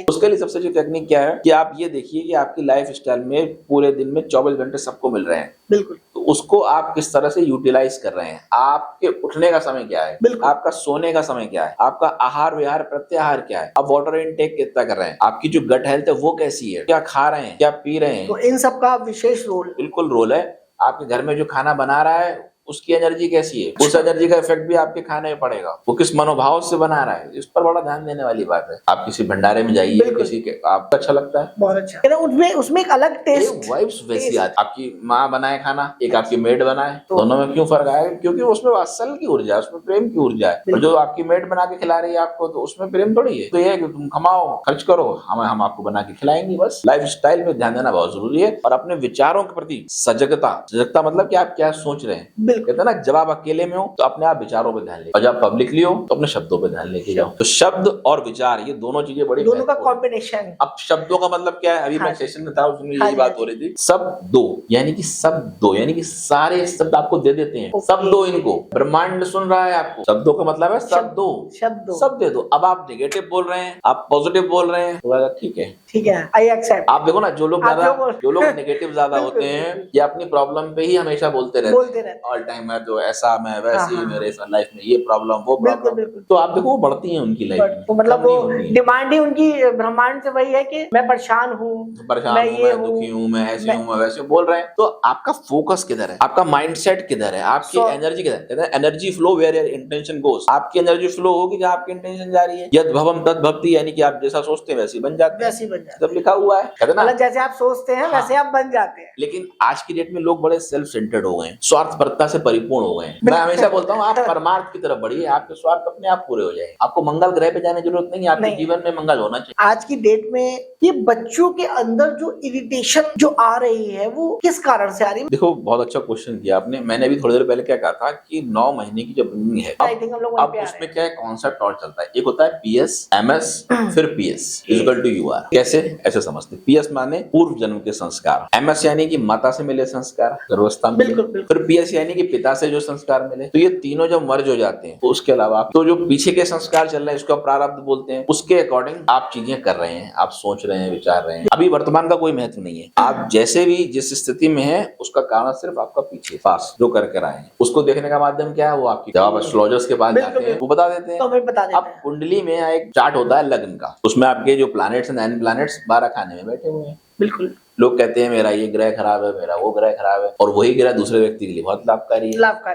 उसके लिए सबसे अच्छी टेक्निक क्या है कि आप ये देखिए कि आपकी लाइफ स्टाइल में पूरे दिन में 24 घंटे सबको मिल रहे हैं, बिल्कुल, तो उसको आप किस तरह से यूटिलाइज कर रहे हैं। आपके उठने का समय क्या है, आपका सोने का समय क्या है, आपका आहार विहार प्रत्याहार क्या है, आप वाटर इनटेक कितना कर रहे हैं, आपकी जो गट हेल्थ है वो कैसी है, क्या खा रहे हैं, क्या पी रहे हैं। तो इन सब का विशेष रोल, बिल्कुल रोल है। आपके घर में जो खाना बना रहा है उसकी एनर्जी कैसी है, उस एनर्जी का इफेक्ट भी आपके खाने में पड़ेगा। वो किस मनोभाव से बना रहा है, इस पर बड़ा ध्यान देने वाली बात है। आप किसी भंडारे में जाइए, किसी के आपको अच्छा लगता है, बहुत अच्छा, उसमें एक अलग टेस्ट, वाइब्स वैसी आती। आपकी माँ बनाए खाना, एक आपकी मेड बनाए, दोनों में क्यों फर्क आएगा? क्योंकि उसमें वात्सल्य की ऊर्जा है, उसमें प्रेम की ऊर्जा है। और जो आपकी मेड बना के खिला रही है आपको, तो उसमें प्रेम थोड़ी है। तो ये है कि तुम कमाओ, खर्च करो, हम आपको बना के खिलाएंगे। बस लाइफ स्टाइल में ध्यान देना बहुत जरूरी है, और अपने विचारों के प्रति सजगता मतलब कि आप क्या सोच रहे हैं, कहते हैं ना, जब आप अकेले में हो तो अपने आप विचारों पे ध्यान ले, और जब पब्लिकली हो तो अपने शब्दों पे ध्यान लेके जाओ। तो शब्द और विचार, ये दोनों चीजें बड़ी, दोनों का कॉम्बिनेशन। अब शब्दों का मतलब क्या है, अभी मैं सेशन में था, उसमें यही बात हो रही थी। शब्दो यानी कि शब्दो यानी कि सारे शब्द आपको दे देते हैं, शब्दो इनको, ब्रह्मांड सुन रहा है आपको, शब्दों का मतलब है शब्दो, शब्द दे दो। अब आप नेगेटिव बोल रहे हैं, आप पॉजिटिव बोल रहे हैं, तो ठीक है, ठीक है, आई एक्सेप्ट। आप देखो ना, जो लोग नेगेटिव ज्यादा होते हैं, या अपनी प्रॉब्लम पे ही हमेशा बोलते रहते हैं ऑल टाइम, है तो ऐसा, मैं वैसे ही, मेरे लाइफ में ये प्रॉब्लम, वो प्रॉब्लम, तो आप देखो वो बढ़ती है उनकी लाइफ में। तो मतलब वो डिमांड ही उनकी ब्रह्मांड से वही है कि मैं परेशान हूँ, मैं दुखी हूँ, मैं ऐसी हूँ, मैं वैसे बोल रहे हैं। तो आपका फोकस किधर है, आपका माइंडसेट किधर है, आपकी एनर्जी किधर है। कहते हैं energy flow where your intention goes. आपकी एनर्जी फ्लो होगी जहाँ आपकी इंटेंशन जा रही है। यद भवम तद भवति, यानी कि आप जैसा सोचते हैं वैसे ही बन जाते हैं, तब लिखा हुआ है, कहते ना, जैसे आप सोचते हैं वैसे आप बन जाते हैं। लेकिन आज की डेट में लोग बड़े सेल्फ सेंटर्ड हो गए, स्वार्थपरता से परिपूर्ण हो गए। मैं हमेशा बोलता हूँ, आप परमार्थ की तरफ बढ़िए, आपके स्वार्थ अपने आप पूरे हो जाएंगे। आपको मंगल ग्रह पे जाने की जरूरत नहीं है, आपके जीवन में मंगल होना चाहिए। आज की डेट में ये बच्चों के अंदर जो इरिटेशन जो आ रही है, वो किस कारण से आ रही है? देखो, बहुत अच्छा क्वेश्चन किया आपने। मैंने अभी थोड़ी देर पहले क्या कहा था कि 9 महीने की जब रनिंग है, अब उसमें क्या है, कॉन्सेप्ट और चलता है। एक होता है पीएस, एमएस, फिर पीएस इक्वल टू यूआर। कैसे, ऐसे समझते, पीएस माने पूर्व जन्म के संस्कार, एमएस यानी कि माता से मिले संस्कार, गर्भावस्था में, फिर पीएस यानी कि पिता से जो संस्कार मिले। तो ये तीनों जब मर्ज हो जाते हैं, तो उसके अलावा तो जो पीछे के संस्कार चल रहे हैं, इसको प्रारब्ध बोलते हैं, उसके अकॉर्डिंग आप चीजें कर रहे हैं, आप सोच रहे हैं, विचार रहे हैं। अभी वर्तमान का कोई महत्व नहीं है। आप जैसे भी जिस स्थिति में है, उसका कारण सिर्फ आपका पीछे पास जो कर आए हैं। उसको देखने का माध्यम क्या है, वो आपकी, जब आप एस्ट्रोलॉजर्स के पास जाते हैं वो बता देते हैं। अब कुंडली में एक चार्ट होता है लग्न का, उसमें आपके जो प्लैनेट्स हैं, 9 प्लैनेट्स 12 खाने में बैठे हुए हैं। बिल्कुल। लोग कहते हैं मेरा ये ग्रह खराब है, मेरा वो ग्रह खराब है, और वही ग्रह दूसरे व्यक्ति के लिए बहुत लाभकारी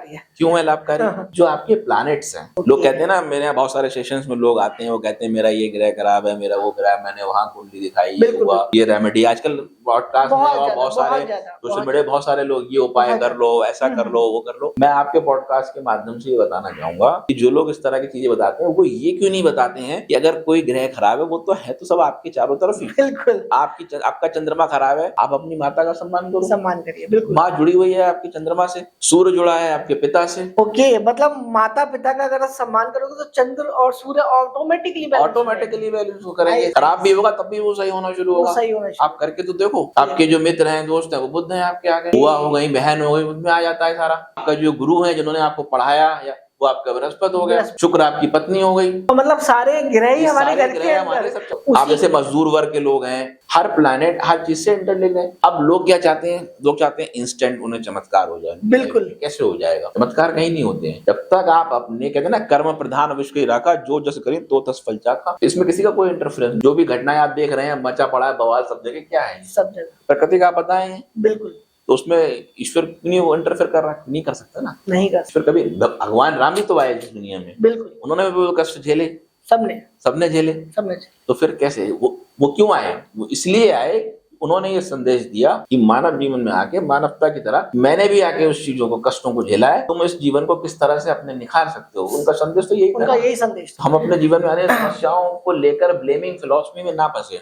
है। क्यों है लाभकारी? जो आपके प्लैनेट्स हैं, लोग कहते हैं ना, मेरे यहाँ बहुत सारे सेशंस में लोग आते हैं, वो कहते हैं मेरा ये ग्रह खराब है, मेरा वो ग्रह, मैंने वहां कुंडली दिखाई, ये हुआ, ये रेमेडी। आजकल पॉडकास्ट में और बहुत सारे सोशल मीडिया, बहुत सारे लोग ये उपाय कर लो, ऐसा कर लो, वो कर लो। मैं आपके पॉडकास्ट के माध्यम से ये बताना चाहूंगा कि जो लोग इस तरह की चीजें बताते हैं, वो ये क्यों नहीं बताते हैं कि अगर कोई ग्रह खराब है, वो तो है तो सब आपके चारों तरफ ही। बिल्कुल। आपका चंद्रमा खराब है, आप अपनी माता का सम्मान करो, सम्मान करिए। बिल्कुल। माँ जुड़ी हुई है आपके चंद्रमा से, सूर्य जुड़ा है आपके पिता से। ओके, मतलब माता पिता का अगर सम्मान करोगे तो चंद्र और सूर्य ऑटोमेटिकली बैलेंस करेंगे। खराब भी होगा तब भी वो सही होना शुरू होगा। आप करके तो देखो, आपके जो मित्र हैं, दोस्त हैं, वो बुद्ध हैं आपके आगे, बुआ हो गई, बहन हो गई, उनमें आ जाता है सारा। आपका जो गुरु है, जिन्होंने आपको पढ़ाया, या वो आपका बृहस्पति हो गया, शुक्र आपकी पत्नी हो गई। तो मतलब सारे ग्रह ही हमारे घर के अंदर। आप जैसे मजदूर वर्ग के लोग हैं, हर प्लैनेट हर चीज से इंटरलिंक्ड है। अब लोग क्या चाहते हैं, लोग चाहते हैं इंस्टेंट उन्हें चमत्कार हो जाए। बिल्कुल। कैसे हो जाएगा? चमत्कार कहीं नहीं होते हैं जब तक आप अपने, कहते हैं ना, कर्म प्रधान विश्व की राखा, जो जस करें तो तस फल चाखा। इसमें किसी का कोई इंटरफेरेंस, जो भी घटनाएं आप देख रहे हैं, मचा पड़ा है बवाल सब जगह, क्या है? सब जगह प्रकृति का पता है। बिल्कुल। तो उसमें ईश्वर नहीं वो इंटरफेयर कर रहा, नहीं कर सकता ना, नहीं कर सकता। कभी भगवान राम भी तो आए इस दुनिया में। बिल्कुल। उन्होंने भी वो कष्ट झेले, सबने झेले। तो फिर कैसे वो क्यों आए? वो इसलिए आए, उन्होंने ये संदेश दिया कि मानव जीवन में आके, मानवता की तरह मैंने भी आके उस चीजों को, कष्टों को झेला है, तुम इस जीवन को किस तरह से अपने निखार सकते हो। उनका संदेश तो यही संदेश। हम अपने जीवन में आने समस्याओं को लेकर ब्लेमिंग फिलॉसफी में ना फंसे।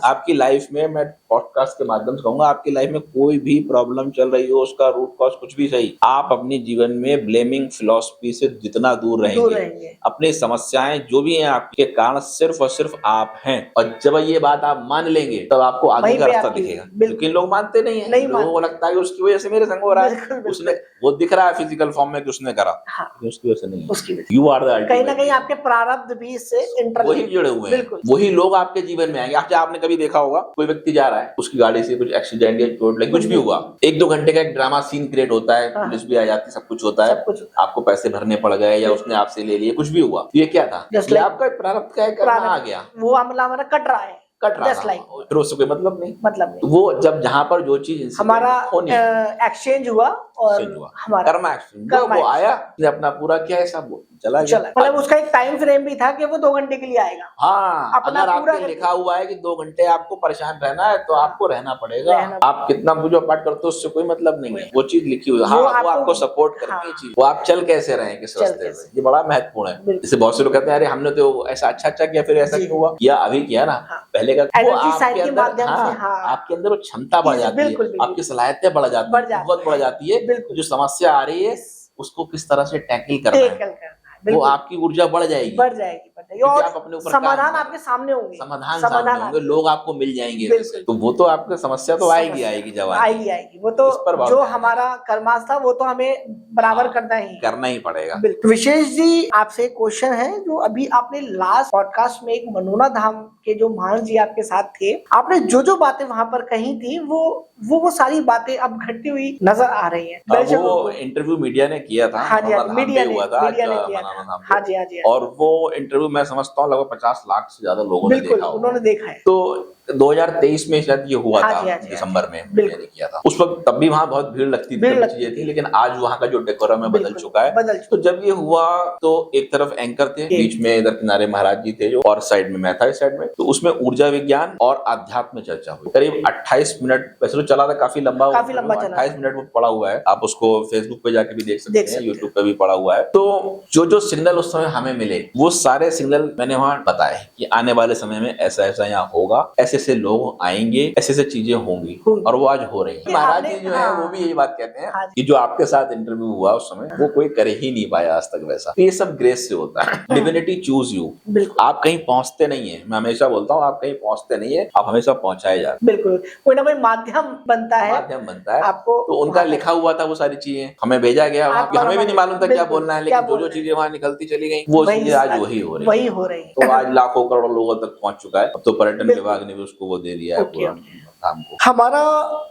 आपकी लाइफ में, मैं पॉडकास्ट के माध्यम से कहूंगा, आपकी लाइफ में कोई भी प्रॉब्लम चल रही हो, उसका रूट कॉज कुछ भी सही, आप अपने जीवन में ब्लेमिंग फिलॉसफी से जितना दूर रहेंगे, अपनी समस्याएं जो भी हैं आपके कारण सिर्फ और सिर्फ आप हैं। और जब ये बात आप मान लेंगे, तब आपको आगे का रास्ता दिखेगा। लेकिन लोग मानते नहीं है। लोगों को लगता है कि उसकी वजह से मेरे संग हो रहा है, उसने, वो दिख रहा है फिजिकल फॉर्म में कि उसने करा, उसकी वजह से नहीं। You are the ultimate. कहीं ना कहीं आपके प्रारब्ध भी इससे वही जुड़े हुए हैं। वही लोग आपके जीवन में आएंगे। आपने कभी देखा होगा, कोई व्यक्ति जा रहा है, उसकी गाड़ी से कुछ एक्सीडेंट या चोट लगी, कुछ भी हुआ, 1-2 घंटे का एक ड्रामा सीन क्रिएट होता है, पुलिस भी आ जाती है, सब कुछ होता है, आपको पैसे भरने पड़ गए, या उसने आपसे ले लिए, कुछ भी हुआ। ये क्या था? आपका प्रारब्ध का कर्म आ गया, वो हमारा कट रहा है, फिर उससे कोई मतलब नहीं। वो जब जहाँ पर जो चीज हमारा एक्सचेंज हुआ और हमारा कर्म एक्सचेंज, वो आया, अपना पूरा क्या है, सब चला गया। मतलब उसका एक टाइम फ्रेम भी था कि वो 2 घंटे के लिए आएगा। हाँ, अगर आपके लिखा हुआ है कि 2 घंटे आपको परेशान रहना है, तो आपको रहना पड़ेगा। आप कितना पूजा पाठ करते हो, उससे कोई मतलब नहीं है, वो चीज लिखी हुई है। हाँ, वो आपको सपोर्ट करती है चीज, वो आप चल कैसे रहे, किस रास्ते से, ये बड़ा महत्वपूर्ण है। जैसे बहुत से लोग कहते हैं, अरे हमने तो ऐसा अच्छा किया, फिर ऐसा क्यों हुआ, या अभी किया ना, पहले का आपके अंदर वो क्षमता बढ़ जाती है, आपकी सलाहियतें बढ़ जाती है, बहुत बढ़ जाती है। जो समस्या आ रही है, उसको किस तरह से टैकल करना है, वो आपकी ऊर्जा बढ़ जाएगी और आप अपने ऊपर समाधान आपके सामने होंगे, समाधान होंगे, लोग आपको मिल जाएंगे वैसे। तो वो तो आपकी समस्या तो आएगी जवानी, आएगी वो तो जो हमारा कर्माश था वो तो हमें बराबर करना ही पड़ेगा। विशेष जी, आपसे एक क्वेश्चन है, जो अभी आपने लास्ट पॉडकास्ट में एक मनोना धाम के जो महान जी आपके साथ थे, आपने जो बातें वहां पर कही थी वो सारी बातें अब घटती हुई नजर आ रही है। वो इंटरव्यू मीडिया ने किया था, हाँ जी, मीडिया ने हुआ था, हाँ जी, और वो इंटरव्यू मैं समझता हूँ लगभग 50 लाख से ज्यादा लोगों ने देखा, उन्होंने देखा है। तो 2023 में शायद ये हुआ था, दिसंबर में मैंने किया था। उस वक्त तब भी वहाँ बहुत भीड़ लगती थी, लेकिन आज वहाँ का जो डेकोरम है बदल चुका है। तो जब ये हुआ तो एक तरफ एंकर थे, बीच में इधर किनारे महाराज जी थे जो, और साइड में मैं था इस साइड में। तो उसमें ऊर्जा विज्ञान और अध्यात्म चर्चा हुई करीब 28 मिनट, वैसे तो चला था काफी लंबा 28 मिनट में पड़ा हुआ है, आप उसको फेसबुक पे जाके भी देख सकते हैं, यूट्यूब पे भी पड़ा हुआ है। तो जो सिग्नल उस समय हमें मिले वो सारे सिग्नल मैंने वहाँ बताए कि आने वाले समय में ऐसा यहाँ होगा, ऐसे लोग आएंगे, ऐसे चीजें होंगी, और वो आज हो रही है। महाराज जी जो है वो भी यही बात कहते हैं कि जो आपके साथ इंटरव्यू हुआ उस समय वो कोई कर ही नहीं पाया आज तक वैसा। ये सब ग्रेस से होता है, डिविनिटी चूज यू। आप कहीं पहुंचते नहीं है, मैं हमेशा बोलता हूँ आप कहीं पहुंचते नहीं है, आप हमेशा पहुंचाए जाते। बिल्कुल, कोई ना कोई माध्यम बनता है आपको। तो उनका लिखा हुआ था वो सारी चीजें, हमें भेजा गया, हमें भी नहीं मालूम था क्या बोलना है, लेकिन जो चीजें वहाँ निकलती चली गई वो चीजें आज वही हो रही है। तो आज लाखों करोड़ों लोगों तक पहुंच चुका है। अब तो पर्यटन विभाग ने भी उसको वो दे दिया है काम को। हमारा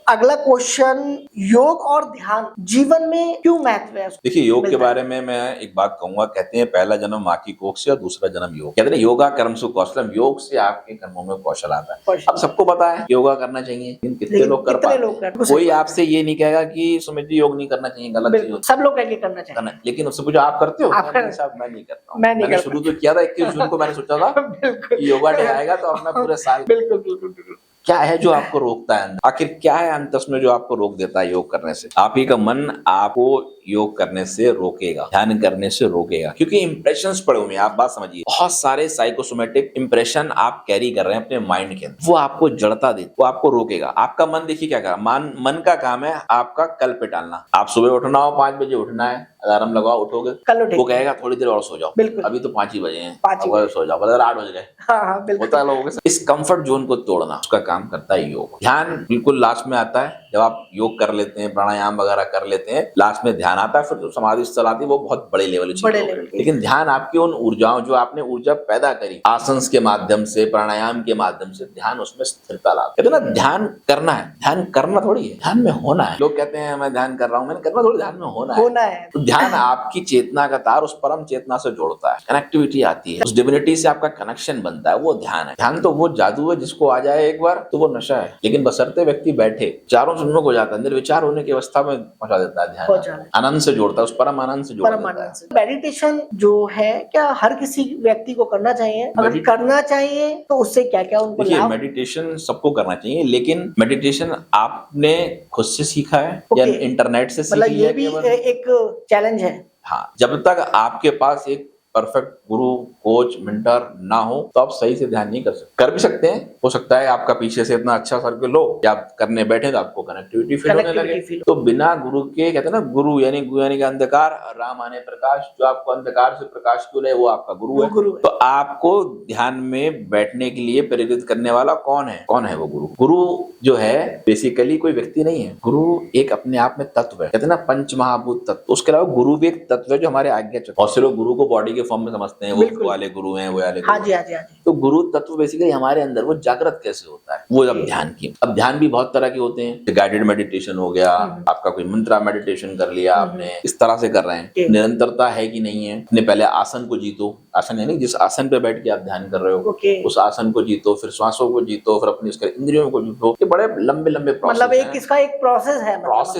अगला क्वेश्चन, योग और ध्यान जीवन में क्यों महत्व है? देखिए, योग के बारे में मैं एक बात कहूंगा, कहते हैं पहला जन्म माँ की कोख से और दूसरा जन्म योग। कहते हैं योगा कर्म सु कौशलम, योग से आपके कर्मों में कौशल आता है। अब सबको पता है योगा करना चाहिए, लेकिन कितने लोग कर पाते हैं? कोई आपसे ये नहीं कहेगा कि सुमित जी योग नहीं करना चाहिए, गलत चीज, सब लोग कह के करना चाहिए, लेकिन उससे पूछो आप करते हो? मैं नहीं करता हूँ। मैंने शुरू तो किया था 21 जून को, मैंने सोचा था योगा डे आएगा तो अपना पूरे साल। बिल्कुल। क्या है जो आपको रोकता है, आखिर क्या है अंतस में जो आपको रोक देता है योग करने से? आप ही का मन आपको योग करने से रोकेगा, ध्यान करने से रोकेगा, क्योंकि इंप्रेशंस पड़े हुए हैं। आप बात समझिए, बहुत सारे साइकोसोमेटिक इंप्रेशन आप कैरी कर रहे हैं अपने माइंड के अंदर, वो आपको जड़ता दे, वो आपको रोकेगा। आपका मन देखिए क्या कर, मन का काम है आपका कल पे टालना। आप सुबह उठना हो, 5 बजे उठना है, अलार्म लगाओ, उठोगे, वो कहेगा थोड़ी देर और सो जाओ, अभी तो 5 ही बजे हैं, सो जाओ, 8 बज गए। होता है लोगों के साथ। इस कंफर्ट जोन को तोड़ना उसका काम करता है योग। ध्यान बिल्कुल लास्ट में आता है, जब आप योग कर लेते हैं, प्राणायाम वगैरह कर लेते हैं, लास्ट में ध्यान आता है, फिर जो समाधि स्थल आती है वो बहुत बड़े लेवल की। लेकिन ध्यान आपकी उन ऊर्जाओं, जो आपने ऊर्जा पैदा करी आसन के माध्यम से, प्राणायाम के माध्यम से, ध्यान उसमें स्थिरता लाता है। ना ध्यान करना है, ध्यान करना थोड़ी है, ध्यान में होना है। लोग कहते हैं मैं ध्यान कर रहा हूँ, मैंने करना थोड़ी, ध्यान में होना है। तो ध्यान आपकी चेतना का तार उस परम चेतना से जोड़ता है, कनेक्टिविटी आती है, उस डिविनिटी से आपका कनेक्शन बनता है, वो ध्यान है। ध्यान तो वो जादू है, जिसको आ जाए एक बार तो वो नशा है, लेकिन बशर्ते व्यक्ति बैठे, चारों सुनने को जाता है, निर्विचार होने की अवस्था में पहुंचा देता है ध्यान, आनंद से जोड़ता है, उस परम आनंद से जोड़ता है। मेडिटेशन जो है, क्या हर किसी व्यक्ति को करना चाहिए? अगर करना चाहिए तो उससे क्या क्या उनको लाभ? मेडिटेशन सबको करना चाहिए, लेकिन मेडिटेशन आपने खुद से सीखा है या इंटरनेट से सीखा है? ये भी एक चैलेंज है। हाँ, जब तक आपके पास एक परफेक्ट गुरु, कोच, मेंटर ना हो तो आप सही से ध्यान नहीं कर सकते। कर भी सकते हैं, हो सकता है आपका पीछे से इतना अच्छा सर्कल हो कि आप करने बैठे तो आपको कनेक्टिविटी फील होने लगे। तो बिना गुरु के, कहते हैं ना, गुरु यानी कि अंधकार, राम आने प्रकाश, जो आपको अंधकार से प्रकाश क्यों ले, वो आपका गुरु है। तो आपको ध्यान में बैठने के लिए प्रेरित करने वाला कौन है? वो गुरु। गुरु जो है बेसिकली कोई व्यक्ति नहीं है, गुरु एक अपने आप में तत्व है, कहते हैं ना पंच महाभूत तत्व। उसके अलावा गुरु भी एक तत्व है जो हमारे आज्ञा चलता है। बहुत से लोग गुरु को बॉडी के फॉर्म में समझते हैं, वो वाले गुरु हैं, वो वाले गुरु हैं। तो गुरु तत्व बेसिकली हमारे अंदर वो जागृत कैसे होता है, वो अब ध्यान की। अब ध्यान भी बहुत तरह के होते हैं, गाइडेड मेडिटेशन हो गया, आपका कोई मंत्रा मेडिटेशन कर लिया आपने, इस तरह से कर रहे हैं। निरंतरता है कि नहीं है, अपने पहले आसन को जीतो, आसन यानी जिस आसन पे बैठ के आप ध्यान कर रहे हो उस आसन को जीतो, फिर श्वासों को जीतो, फिर अपनी उसके इंद्रियों को जीतो। ये बड़े लंबे प्रोसेस, मतलब इसका एक प्रोसेस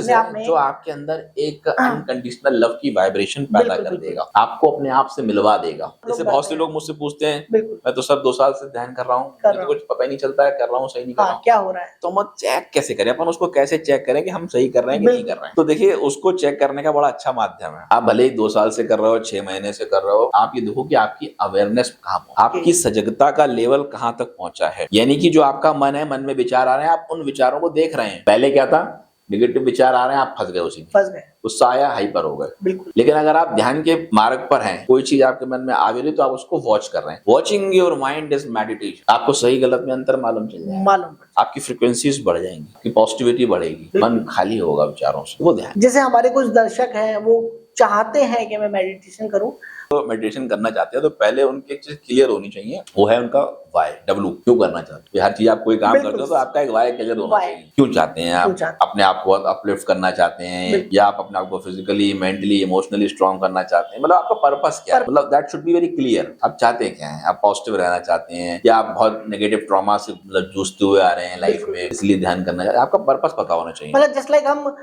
है जो आपके अंदर एक अनकंडीशनल लव की वाइब्रेशन पैदा कर देगा, आपको अपने आप से मिलवा देगा। जैसे बहुत से लोग मुझसे पूछते हैं, मैं तो सब 2 साल से ध्यान कर रहा हूँ, मुझे तो कुछ पता ही नहीं चलता है, कर रहा हूँ सही नहीं कर रहा हूँ, क्या हो रहा है? तो हम चेक कैसे करें? अपन उसको कैसे चेक करें कि हम सही कर रहे हैं कि नहीं कर रहे हैं? तो देखिए, उसको चेक करने का बड़ा अच्छा माध्यम है। आप भले ही 2 साल से कर रहे हो, 6 महीने से कर रहे हो, आप ये देखो कि आपकी अवेयरनेस कहाँ, आपकी सजगता का लेवल कहाँ तक पहुंचा है। यानी कि जो आपका मन है, मन में विचार आ रहे हैं, आप उन विचारों को देख रहे हैं। पहले क्या था, नेगेटिव विचार आ रहे हैं, आप फंस गए उसी में, फंस गए, गुस्सा आया, हाइपर हो गए। बिल्कुल। लेकिन अगर आप ध्यान के मार्ग पर हैं, कोई चीज आपके मन में आ भी रही तो आप उसको वॉच कर रहे हैं। Watching your mind is meditation. आपको सही गलत में अंतर मालूम चल जाएगा, आपकी फ्रीक्वेंसीज बढ़ जाएंगी, आपकी पॉजिटिविटी बढ़ेगी, मन खाली होगा विचारों से, वो ध्यान। जैसे हमारे कुछ दर्शक हैं वो चाहते हैं कि मैं मेडिटेशन करूं, तो मेडिटेशन करना चाहते हैं तो पहले उनकी एक चीज क्लियर होनी चाहिए, वो है उनका वाई, डब्ल्यू, क्यों करना चाहते हैं। हर चीज आप कोई काम करते हो तो आपका एक वाई क्लियर होना चाहिए। क्यों चाहते हैं आप, अपने आप को अपलिफ्ट करना चाहते हैं, या आप अपने आप को फिजिकली, मेंटली, इमोशनली स्ट्रॉन्ग करना चाहते हैं, मतलब आपका पर्पस क्या है, मतलब that should be very clear. आप चाहते क्या है, आप पॉजिटिव रहना चाहते हैं या आप बहुत नेगेटिव ट्रॉमा से मतलब जूझते हुए आ रहे हैं लाइफ में, इसलिए ध्यान करना चाहते हैं, आपका पर्पस पता होना चाहिए। मतलब जस्ट लाइक हम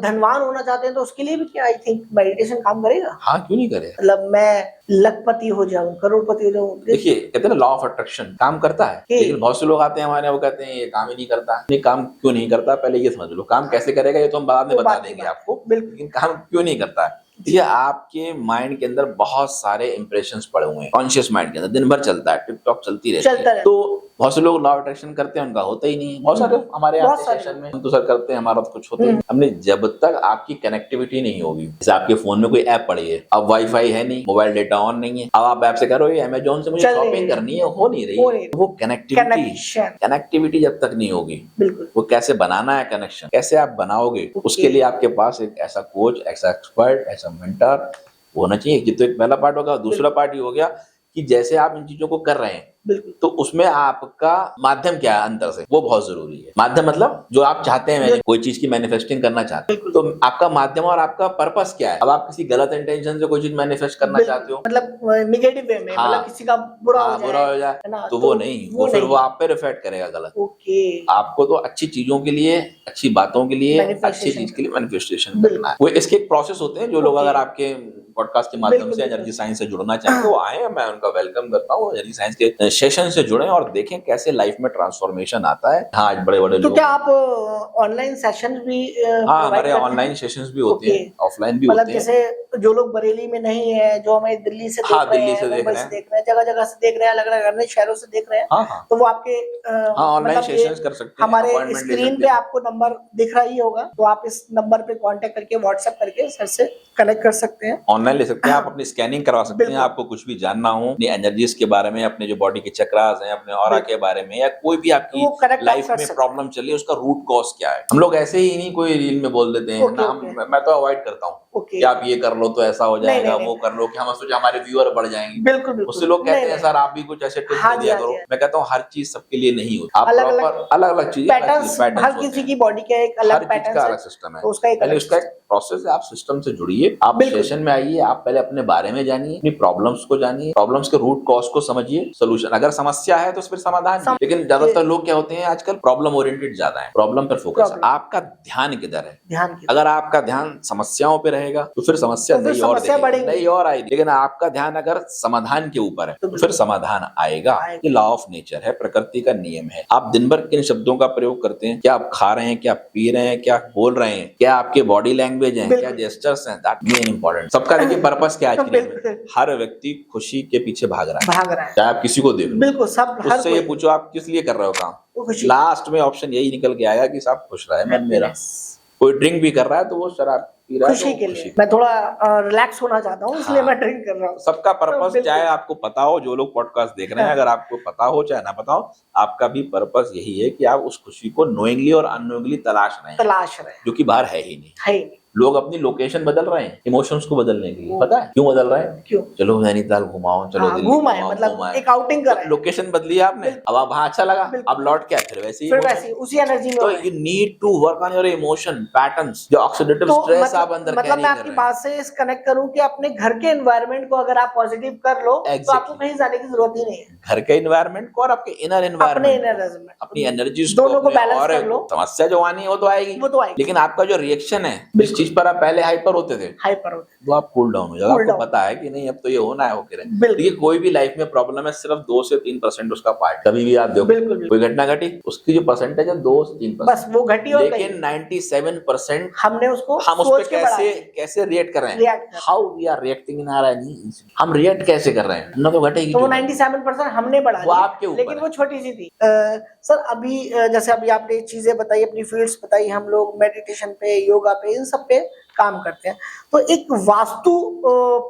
धनवान होना चाहते हैं तो उसके लिए भी क्या आई थिंक मेडिटेशन काम करेगा। हाँ, क्यों नहीं करेगा। मतलब मैं लखपति हो जाऊं, करोड़पति हो जाऊं। देखिए कहते हैं ना लॉ ऑफ अट्रैक्शन काम करता है, लेकिन बहुत से लोग आते हैं हमारे, वो कहते हैं ये काम ही नहीं करता। नहीं, काम क्यों नहीं करता पहले ये समझ लो। काम कैसे करेगा ये तो हम बाद में बता देंगे आपको, लेकिन काम क्यों नहीं करता है। ये आपके माइंड के अंदर बहुत सारे इंप्रेशंस पड़े हुए हैं, कॉन्शियस माइंड के अंदर दिन भर चलता है, टिकटॉक चलती रहती है। तो बहुत से लोग लॉ ऑफ अट्रैक्शन करते हैं, उनका होता ही नहीं है। बहुत सारे हमारे यहाँ सेशन में हम तो सर करते हैं, हमारा तो कुछ होता ही नहीं। हमने जब तक आपकी कनेक्टिविटी नहीं होगी, जैसे आपके फोन में कोई ऐप पड़ी है, अब वाईफाई है नहीं, मोबाइल डेटा ऑन नहीं है, अब आप ऐप से कह रहे हो अमेजोन से मुझे शॉपिंग करनी है, हो नहीं रही। वो कनेक्टिविटी जब तक नहीं होगी, वो कैसे बनाना है कनेक्शन, कैसे आप बनाओगे, उसके लिए आपके पास एक ऐसा कोच, ऐसा एक्सपर्ट, ऐसा मेंटर होना चाहिए। ये तो एक पहला पार्ट होगा। दूसरा पार्ट ये हो गया कि जैसे आप इन चीजों को कर रहे हैं तो उसमें आपका माध्यम क्या है अंदर से, वो बहुत जरूरी है। माध्यम मतलब जो आप चाहते हैं, कोई चीज की मैनिफेस्टिंग करना चाहते हैं तो आपका माध्यम और आपका पर्पस क्या है। अब आप किसी गलत इंटेंशन से कोई चीज मैनिफेस्ट करना चाहते हो, मतलब नेगेटिव वे में, मतलब किसी का बुरा हो जाए तो वो नहीं, वो फिर वो आप पे रिफ्लेक्ट करेगा गलत। आपको तो अच्छी चीजों के लिए, अच्छी बातों के लिए, अच्छी चीज के लिए मैनिफेस्टेशन करना है। वो इसके एक प्रोसेस होते हैं। जो लोग अगर आपके पॉडकास्ट के माध्यम से एनर्जी साइंस से जुड़ना चाहें तो आए, मैं उनका वेलकम करता हूँ। एनर्जी साइंस के सेशन से जुड़े और देखें कैसे लाइफ में ट्रांसफॉर्मेशन आता है। हाँ, आज बड़े-बड़े लोग। तो क्या आप ऑनलाइन सेशन भी हाँ, हमारे ऑनलाइन सेशंस भी होते हैं, ऑफलाइन भी होते हैं। जैसे जो लोग बरेली में नहीं है, जो हमें दिल्ली से देख रहे हैं, मुंबई से देख रहे हैं, जगह-जगह से देख रहे हैं, अलग-अलग अन्य शहरों से देख रहे हैं, तो वो आपके ऑनलाइन सेशंस कर सकते हैं। हमारे स्क्रीन पे आपको नंबर दिख रहा ही होगा, तो आप इस नंबर पे कांटेक्ट करके, व्हाट्सएप करके सर से कनेक्ट कर सकते हैं। ऑनलाइन ले सकते हैं, आप अपनी स्कैनिंग करवा सकते हैं। आपको कुछ भी जानना हो अपनी एनर्जीज के बारे में, अपने जो बॉडी के चक्रास हैं, अपने ऑरा के बारे में, या कोई भी आपकी लाइफ में प्रॉब्लम चल रही है, उसका रूट कॉज क्या है। हम लोग ऐसे ही नहीं कोई रील में बोल देते हैं ना, मैं तो अवॉइड करता हूँ कि आप ये कर लो तो ऐसा हो जाएगा, वो कर लो कि हम सोचे हमारे व्यूअर बढ़ जाएंगे। बिल्कुल। उससे लोग कहते हैं सर आप भी कुछ ऐसे टिप्स दिया करो। मैं कहता हूँ हर चीज सबके लिए नहीं होती। आप प्रॉपर अलग-अलग चीजें, हर किसी की बॉडी का एक अलग पैटर्न का अलग सिस्टम है, पहले उसका एक प्रोसेस है। आप सिस्टम से जुड़िए, आप सेशन में आइए, आप पहले अपने बारे में जानिए, अपनी प्रॉब्लम्स को जानिए, प्रॉब्लम्स के रूट कॉज को समझिए, सोल्यूशन। अगर समस्या है तो फिर समाधान। लेकिन ज्यादातर लोग क्या होते हैं आजकल, प्रॉब्लम ओरिएंटेड ज्यादा है, प्रॉब्लम पर फोकस। आपका ध्यान किधर है? अगर आपका ध्यान समस्याओं पे रहेगा तो फिर समस्या नहीं और आएगी। लेकिन आपका ध्यान अगर समाधान के ऊपर है तो फिर समाधान आएगा। ये लॉ ऑफ नेचर है, प्रकृति का नियम है। आप दिन भर किन शब्दों का प्रयोग करते हैं, क्या आप खा रहे हैं, क्या पी रहे हैं, क्या बोल रहे हैं, क्या आपके बॉडी लैंग्वेज है, क्या जेस्चर्स हैं, दैट मेन इंपॉर्टेंट। सबका देखिए पर्पस क्या है। हर व्यक्ति खुशी के पीछे भाग रहा है, चाहे आप किसी को देख लो। बिल्कुल, सब उससे ये पूछो आप किस लिए कर रहे हो काम, लास्ट में ऑप्शन यही निकल के आएगा कि सब खुश रहे मन मेरा। कोई ड्रिंक भी कर रहा है तो वो शराब पी रहा है खुशी के लिए। मैं थोड़ा रिलैक्स होना चाहता हूँ, इसलिए मैं ड्रिंक कर रहा हूँ। सबका पर्पस, चाहे आपको पता हो, जो लोग पॉडकास्ट देख रहे हैं, अगर आपको पता हो चाहे ना पता हो, आपका भी पर्पस यही है कि आप उस खुशी को नोइंगली और अननोइंगली तलाश रहे हैं, जो कि बाहर है ही नहीं। लोग अपनी लोकेशन बदल रहे हैं इमोशंस को बदलने के लिए। पता है क्यों बदल रहे हैं? क्यों? चलो नैनीताल घुमाओ, चलो दिल्ली घुमाओ, मतलब एक आउटिंग कर रहे हैं। लोकेशन बदली आपने, अब आप वहां अच्छा लगा, अब लौट के फिर वैसे उसी एनर्जी में। तो you need to work on your emotion patterns, जो ऑक्सीडेटिव स्ट्रेस आप अंदर कैरी कर रहे हैं। मतलब मैं आपकी बात से कनेक्ट करूं कि अपने घर के एनवायरनमेंट को अगर आप पॉजिटिव कर लो तो आपको कहीं जाने की जरूरत ही नहीं है। घर के एनवायरनमेंट को और आपके इनर एनवायरनमेंट, अपनी एनर्जीज दोनों को बैलेंस कर लो। समस्या जो आनी है वो तो आएगी, लेकिन आपका जो रिएक्शन है चीज पर आप पहले हाइपर होते थे, वो आप कूल डाउन हो जाएगा। आपको पता है कि नहीं अब तो ये होना है, होके रहे। देखिए कोई भी लाइफ में प्रॉब्लम है, सिर्फ 2 से 3% उसका पार्ट। कभी भी आप देखो कोई घटना घटी, उसकी जो परसेंटेज है 2 से 3%, बस वो घटी। लेकिन 97% हम उस पर कैसे रिएक्ट कर रहे हैं, how we are reacting in our any, हम रिएक्ट कैसे कर रहे हैं ना, तो घटेगी। तो 97% हमने बढ़ा, वो आपके ऊपर, लेकिन वो छोटी सी थी। सर अभी जैसे अभी आपने चीजें बताई, अपनी फील्ड्स बताई, हम लोग मेडिटेशन पे, योगा पे, इन सब पे काम करते हैं, तो एक वास्तु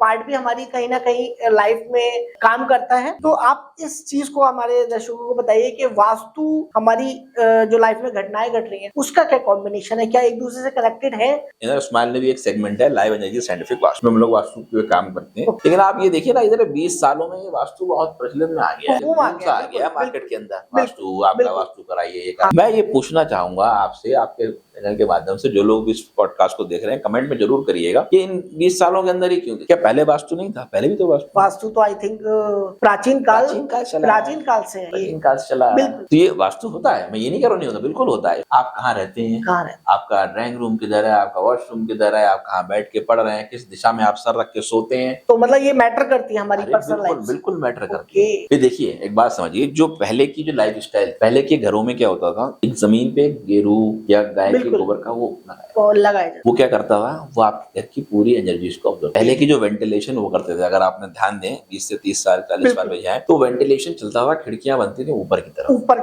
पार्ट भी हमारी कहीं ना कहीं लाइफ में काम करता है। तो आप इस चीज को हमारे दर्शकों को बताइए कि वास्तु हमारी जो लाइफ में घटनाएं घट रही हैं, उसका क्या कॉम्बिनेशन है, क्या एक दूसरे से कनेक्टेड है? इधर स्माइल में भी एक सेगमेंट है लाइव एनर्जी साइंटिफिक वास्तु में, हम लोग वास्तु पे काम करते हैं। लेकिन आप ये देखिए ना, इधर 20 सालों में ये वास्तु बहुत प्रचलित में आ गया है, आ गया मार्केट के अंदर। वास्तु, आपका वास्तु कराइए। मैं ये पूछना चाहूंगा आपसे, आपके चैनल के माध्यम से, जो लोग इस पॉडकास्ट को देख रहे हैं, कमेंट में जरूर करिएगा कि इन 20 सालों के अंदर ही क्यों, क्या पहले वास्तु नहीं था? पहले भी तो वास्तु तो आई थिंक प्राचीन काल से चला। तो ये वास्तु होता है, मैं ये नहीं कह रहा नहीं होता, बिल्कुल होता है। आप कहाँ रहते हैं, आपका ड्राइंग रूम किधर है, आपका वॉशरूम किधर है, आप कहाँ बैठ के पढ़ रहे हैं, किस दिशा में आप सर रख के सोते हैं, तो मतलब ये मैटर करती है हमारी पर्सनल लाइफ। बिल्कुल मैटर करती है। फिर देखिए एक बात समझिए, जो पहले की जो लाइफ स्टाइल, पहले के घरों में क्या होता था, एक जमीन पे गेरू या गाय के गोबर का वो लगाया, वो क्या करता था, वो आपके घर की पूरी एनर्जी को ऑब्जर्व। पहले की जो वेंटिलेशन वो करते थे, अगर आपने ध्यान दें 20 से 30 साल 40 साल में जाए, तो वेंटिलेशन चलता था, खिड़कियां बनती थी ऊपर की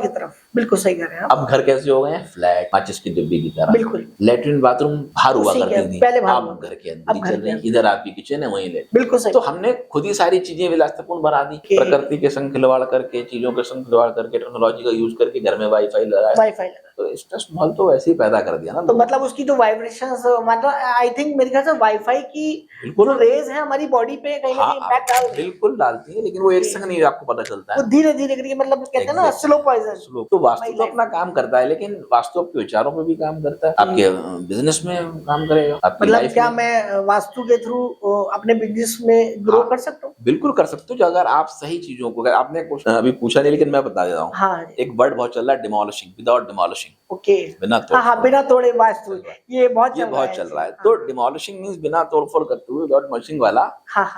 तरफ। बिल्कुल सही कह रहे हैं। अब घर कैसे हो गए हैं, फ्लैट, माचिस की डिब्बी की तरह। बिल्कुल। लेटरिन बाथरूम बाहर हुआ करती थी, अब घर के अंदर चल रही है। इधर आपकी किचन है, वहीं लेट। बिल्कुल सही। तो हमने खुद ही सारी चीजें विलासपूर्ण बना दी, प्रकृति के संग खिलवाड़ करके, चीजों के संग खिलवाड़ करके, टेक्नोलॉजी का यूज करके घर में वाईफाई लगाया, तो स्ट्रेस माहौल तो वैसे ही पैदा कर दिया ना। तो मतलब उसकी जो वाइब्रेशंस, मतलब आई थिंक मेरे ख्याल से वाईफाई की बिल्कुल रेज है हमारी बॉडी पे कहीं ना कहीं इम्पैक्ट डाल, बिल्कुल डालती है, लेकिन वो एक संग नहीं आपको पता चलता है, वो धीरे धीरे करके, मतलब कहते हैं ना स्लो पॉइजन। तो वास्तु तो अपना काम करता है, लेकिन वास्तु आपके विचारों पे भी काम करता है, आपके बिजनेस में काम करेगा। मतलब क्या मैं वास्तु के थ्रू अपने बिजनेस में ग्रो कर सकता हूँ? बिल्कुल कर सकते हो, अगर आप सही चीजों को, अगर आपने अभी पूछा नहीं, लेकिन मैं बता देता हूँ। एक वर्ड बहुत चल रहा है, डिमोलिशिंग, विदाउट डिमोलिशिंग। ओके, बिना तोड़े वास्तु, ये बहुत चल रहा है। तो डिमोलिशिंग मींस बिना तोड़फोड़ करते हुए, विदाउट डिमोलिशिंग वाला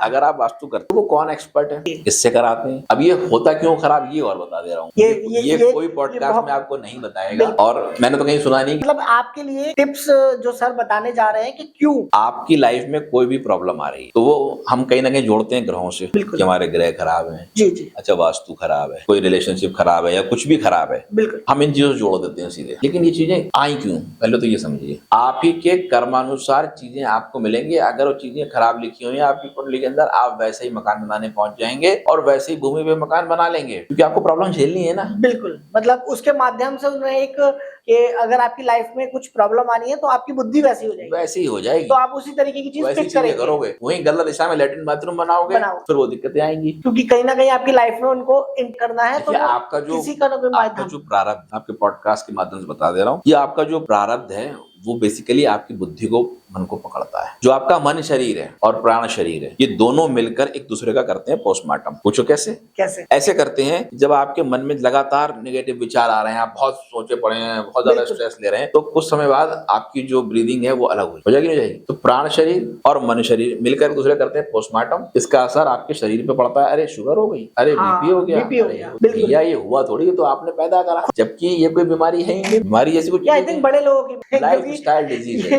अगर आप वास्तु करते हो, वो कौन एक्सपर्ट है, किससे कराते हैं? अब ये होता क्यों खराब, ये और बता दे रहा हूँ। ये कोई पॉडकास्ट में आपको नहीं बताएगा, और मैंने तो कहीं सुना नहीं। मतलब आपके लिए टिप्स जो सर बताने जा रहे हैं कि क्यों आपकी लाइफ में कोई भी प्रॉब्लम आ रही है, तो वो हम कहीं ना कहीं जोड़ते हैं ग्रहों से, कि हमारे ग्रह खराब है, जी, अच्छा वास्तु खराब है, कोई रिलेशनशिप खराब है, या कुछ भी खराब है, बिल्कुल हम इन चीजों से जोड़ देते हैं सीधे। लेकिन ये चीजें आई क्यों, पहले तो ये समझिए। आप ही के कर्मानुसार चीजें आपको मिलेंगी। अगर वो चीजें खराब लिखी हुई हैं आपकी कुंडली के अंदर, आप वैसे ही मकान बनाने पहुंच जाएंगे, और वैसे ही भूमि पे मकान बना लेंगे, क्योंकि आपको प्रॉब्लम झेलनी है ना। बिल्कुल, मतलब उसके माध्यम से उन्हें एक कि अगर आपकी लाइफ में कुछ प्रॉब्लम आनी है, तो आपकी बुद्धि वैसी हो जाएगी, तो आप उसी तरीके की चीज फिक्स करोगे। वहीं गलत दिशा में लैट्रिन बाथरूम बनाओगे, फिर वो दिक्कतें आएंगी, क्योंकि कहीं ना कहीं आपकी लाइफ में उनको इन करना है। तो आपका जो प्रारब्ध, आपके पॉडकास्ट के माध्यम से बता दे रहा हूँ, ये आपका जो प्रारब्ध है, वो बेसिकली आपकी बुद्धि को, मन को पकड़ता है। जो आपका मन शरीर है और प्राण शरीर है, ये दोनों मिलकर एक दूसरे का करते हैं पोस्टमार्टम। पूछो कैसे? ऐसे करते हैं, जब आपके मन में लगातार नेगेटिव विचार आ रहे हैं, आप बहुत सोचे पड़े हैं, बहुत ज्यादा स्ट्रेस ले रहे हैं, तो कुछ समय बाद आपकी जो ब्रीदिंग है वो अलग हो जाएगी, नहीं हो जाएगी? तो प्राण शरीर और मन शरीर मिलकर एक दूसरे करते हैं पोस्टमार्टम। इसका असर आपके शरीर पे पड़ता है। अरे शुगर हो गई, अरे बीपी हो गया, भैया ये हुआ थोड़ी, तो आपने पैदा करा, जबकि ये कोई बीमारी है ही नहीं। बीमारी जैसी कुछ बड़े लोगों की लाइफ स्टाइल डिजीज है,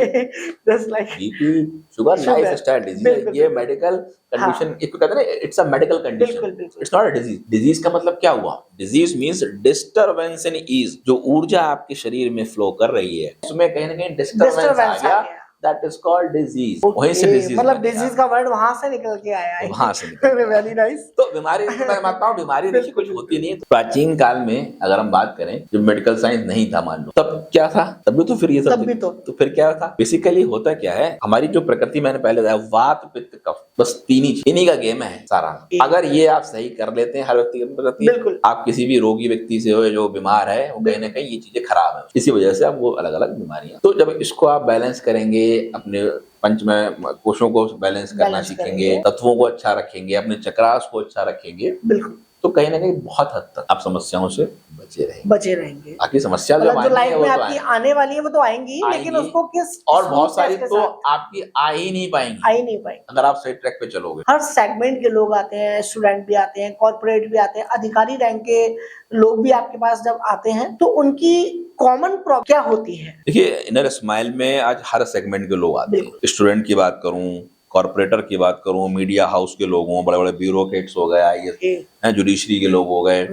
BP, sugar, lifestyle disease है। ये मेडिकल कंडीशन, इसको कहते हैं it's a medical condition, it's not a disease. Disease का मतलब क्या हुआ? Disease means disturbance in ease. जो ऊर्जा आपके शरीर में फ्लो कर रही है, उसमें कहीं ना कहीं डिस्टरबेंस आ गया, that is called disease। वहीं से डिजीज, मतलब डिजीज का वर्ड वहां से निकल के आया है, वहां से वेरी नाइस। तो बीमारी, मैं मानता हूँ बीमारी देखिए कुछ होती नहीं है। प्राचीन काल में अगर हम बात करें, जब मेडिकल साइंस नहीं था, मान लो, तब क्या था? तब भी तो फिर ये सब तो फिर क्या था? बेसिकली होता क्या है, हमारी जो प्रकृति, मैंने पहले बताया, वात पित्त कफ, बस तीन ही, इन्हीं का गेम है सारा। अगर ये आप सही कर लेते हैं, हर व्यक्ति की प्रकृति, आप किसी भी रोगी व्यक्ति से हो, जो बीमार है, वो कहीं ना कहीं ये चीजें खराब है, इसी वजह से आप वो अलग अलग बीमारियां। तो जब इसको आप बैलेंस करेंगे, अपने पंचमय कोशों को बैलेंस करना सीखेंगे, तत्वों को अच्छा रखेंगे, अपने चक्रास को अच्छा रखेंगे, बिल्कुल, तो कहीं ना कहीं बहुत हद तक आप समस्याओं से बचे रहेंगे। बाकी समस्या जो लाइफ में आपकी आने वाली है वो तो आएंगी, लेकिन उसको किस और बहुत सारी तो आपकी आ ही नहीं पाएंगी अगर आप सही ट्रैक पे चलोगे। हर सेगमेंट के लोग आते हैं, स्टूडेंट भी आते हैं, कॉर्पोरेट भी आते हैं, अधिकारी रैंक के लोग भी आपके पास जब आते हैं तो उनकी कॉमन प्रॉब्लम क्या होती है? देखिए, इनर स्माइल में आज हर सेगमेंट के लोग आते हैं। स्टूडेंट की बात करूं, कॉर्पोरेटर की बात करूं, मीडिया हाउस के लोग हों, बड़े बड़े ब्यूरोक्रेट्स हो गए, आईएएस जुडिशरी के लोग हो गए,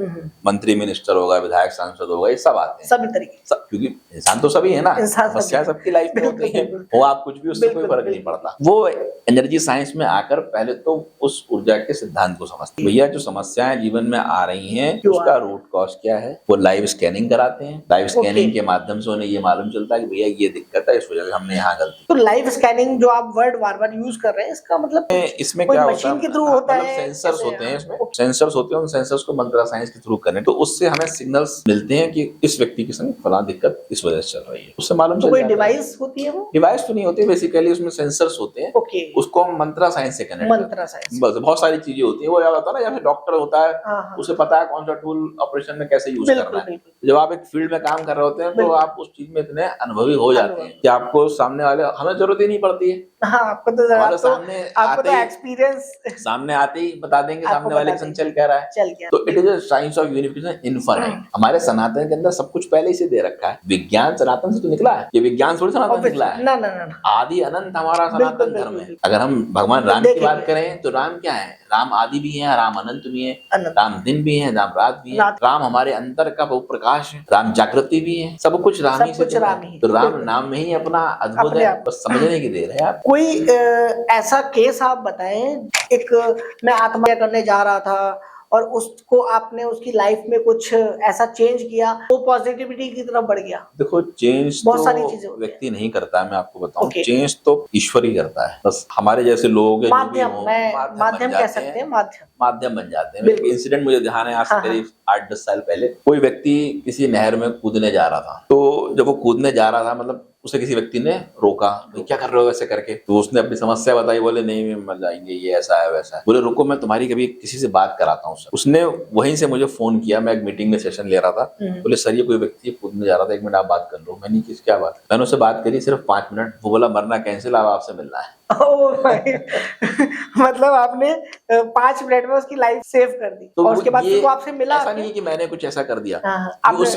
मंत्री मिनिस्टर हो गए, विधायक सांसद हो गए, ये सब आते हैं, सभी तरीके क्योंकि इंसान तो सभी है ना, समस्या सबकी लाइफ में होती है, वो आप कुछ भी, उससे कोई फर्क नहीं पड़ता। वो एनर्जी साइंस में आकर पहले तो उस ऊर्जा के सिद्धांत को समझते हैं। भैया जो समस्याएं जीवन में आ रही हैं उसका रूट कॉज क्या है, वो लाइव स्कैनिंग कराते हैं। लाइव स्कैनिंग के माध्यम से उन्हें ये मालूम चलता है कि भैया ये दिक्कत है, इस वजह से हमने यहाँ गलती। तो लाइव स्कैनिंग जो आप वर्ड बार बार यूज कर रहे हैं, इसका मतलब इसमें क्या होता है, मशीन के थ्रू होता है, सेंसर्स होते हैं, इसमें सेंसर्स होते हैं, उन सेंसर्स को मंत्रा साइंस के थ्रू करें तो उससे हमें सिग्नल्स मिलते हैं कि इस व्यक्ति के संग फलां दिक्कत इस वजह से चल रही है, उससे मालूम चल जाता है। कोई डिवाइस होती है? वो डिवाइस तो नहीं होती, बेसिकली उसमें सेंसर्स होते हैं, उसको हम मंत्रा साइंस से कनेक्ट करते हैं। बस बहुत सारी चीजें होती है, वो याद होता है ना, जैसे डॉक्टर होता है उसे पता है कौन सा टूल ऑपरेशन में कैसे यूज करना है। जब आप एक फील्ड में काम कर रहे होते हैं तो आप उस चीज में इतने अनुभवी हो जाते हैं कि आपको सामने वाले, हमें जरूरत ही नहीं पड़ती है, आपको तो एक्सपीरियंस सामने आते ही बता देंगे सामने वाले के संग चल क्या रहा है। तो it is a science of unification infinite. हमारे सनातन के अंदर सब कुछ पहले ही से दे रखा है। विज्ञान सनातन से तो निकला है, ये विज्ञान थोड़ी सनातन निकला है, आदि अनंत हमारा सनातन धर्म है। अगर हम भगवान राम की बात करें तो राम क्या है, राम आदि भी है, राम अनंत भी है, राम दिन भी है, राम रात भी है, राम हमारे अंतर का वो प्रकाश है, राम जागृति भी है, सब कुछ राम ही से। तो राम नाम में ही अपना अद्भुत है, बस समझने की देर है। आप कोई ऐसा केस आप बताएं, एक मैं आत्महत्या करने जा रहा था और उसको आपने उसकी लाइफ में कुछ ऐसा चेंज किया, वो पॉजिटिविटी की तरफ बढ़ गया। देखो, चेंज बहुत तो सारी चीजें व्यक्ति नहीं करता है, मैं आपको बताऊं, चेंज तो ईश्वर ही करता है। बस हमारे जैसे लोग माध्यम कह सकते हैं, माध्यम बन जाते हैं। इंसिडेंट मुझे ध्यान है, आज से करीब 8-10 साल पहले कोई व्यक्ति किसी नहर में कूदने जा रहा था। तो जब वो कूदने जा रहा था, मतलब उसे किसी व्यक्ति ने रोका, भाई क्या कर रहे हो ऐसे करके। तो उसने अपनी समस्या बताई, बोले नहीं मर जाएंगे, ये ऐसा है वैसा है। बोले रुको, मैं तुम्हारी कभी किसी से बात कराता हूँ। उसने वहीं से मुझे फोन किया, मैं एक मीटिंग में सेशन ले रहा था। बोले सर ये कोई व्यक्ति कूदने जा रहा था, 1 मिनट आप बात कर लो। मैंने किस क्या बात, मैंने उससे बात करी सिर्फ 5 मिनट। वो बोला मरना कैंसिल, अब आपसे मिलना है। मतलब आपने 5 मिनट में उसकी लाइफ सेव कर दी। तो और उसके बाद वो आपसे मिला। ऐसा नहीं है कि मैंने कुछ ऐसा कर दिया,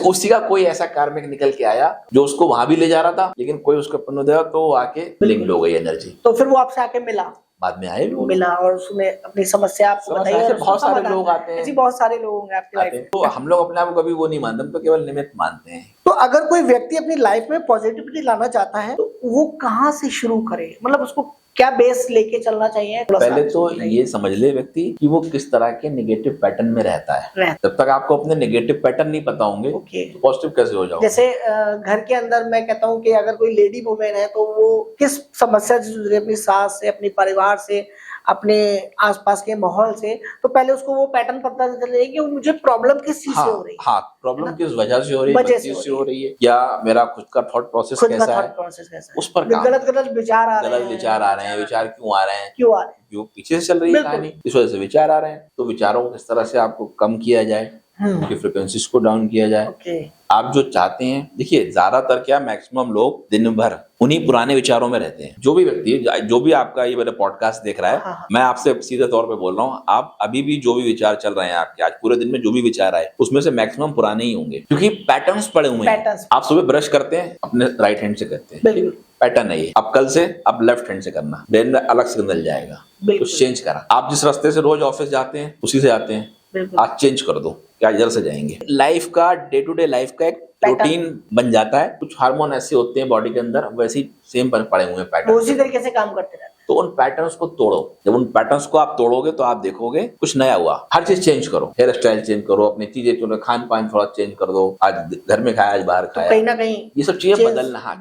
उसी का कोई ऐसा कार्मिक निकल के आया जो उसको वहां भी ले जा रहा था, लेकिन कोई उसको पन्नू दिया तो आके लिंक हो गई एनर्जी। तो फिर वो आपसे आके मिला, बाद में आए लोग, मिला और उसने अपनी समस्या आपको बताई। और बहुत सारे लोग आते हैं, बहुत सारे लोग होंगे आपकी लाइफ में। तो हम लोग अपने आप को कभी वो नहीं मानते, हम तो केवल निमित्त मानते हैं। तो अगर कोई व्यक्ति अपनी लाइफ में पॉजिटिविटी लाना चाहता है तो वो कहाँ से शुरू करे, मतलब उसको क्या बेस लेके चलना चाहिए? पहले तो ये समझ ले व्यक्ति कि वो किस तरह के नेगेटिव पैटर्न में रहता है। जब तक आपको अपने नेगेटिव पैटर्न नहीं पता होंगे तो पॉजिटिव कैसे हो जाओगे? जैसे घर के अंदर मैं कहता हूँ कि अगर कोई लेडी वुमेन है तो वो किस समस्या से जूझ रही है, अपनी सास से, अपने परिवार से, अपने आसपास के माहौल से, तो पहले उसको वो पैटर्न पता चले कि मुझे प्रॉब्लम किस चीज से हो रही है। हाँ, प्रॉब्लम किस वजह से हो रही है, या मेरा खुद का थॉट प्रोसेस कैसा है, उस पर गलत विचार आ रहे हैं, विचार क्यों आ रहे हैं, क्यों पीछे से चल रही है कहानी, इस वजह से विचार आ रहे हैं। तो विचारों को किस तरह से आपको कम किया जाए, उनकी फ्रिक्वेंसीज को डाउन किया जाए। आप जो चाहते हैं, देखिए ज्यादातर क्या मैक्सिमम लोग दिन भर उन्हीं पुराने विचारों में रहते हैं। जो भी व्यक्ति, जो भी आपका ये मेरा पॉडकास्ट देख रहा है, मैं आपसे सीधे तौर पे बोल रहा हूँ, आप अभी भी जो भी विचार चल रहे हैं आपके, आज पूरे दिन में जो भी विचार आए, उसमें से मैक्सिमम पुराने ही होंगे, क्योंकि पैटर्न्स पड़े हुए हैं। आप सुबह ब्रश करते हैं, अपने राइट हैंड से करते हैं, पैटर्न है ये। अब कल से अब लेफ्ट हैंड से करना, ब्रेन में अलग सिग्नल जाएगा, कुछ चेंज करा। आप जिस रास्ते से रोज ऑफिस जाते हैं उसी से आते हैं, आज चेंज कर दो, क्या इधर से जाएंगे। लाइफ का, डे टू डे लाइफ का एक रूटीन बन जाता है। कुछ हार्मोन ऐसे होते हैं बॉडी के अंदर, वैसे ही सेम पड़े हुए हैं पैटर्न, उसी तरीके से काम करते रहते हैं। तो उन पैटर्न्स को तोड़ो। जब उन पैटर्न्स को आप तोड़ोगे तो आप देखोगे कुछ नया हुआ। हर चीज चेंज करो, हेयर स्टाइल चेंज करो, अपनी चीजें चुनो, खान पान थोड़ा चेंज कर दो। आज घर में खाया, आज बाहर खाया, कहीं ना कहीं ये सब चीजें बदलना।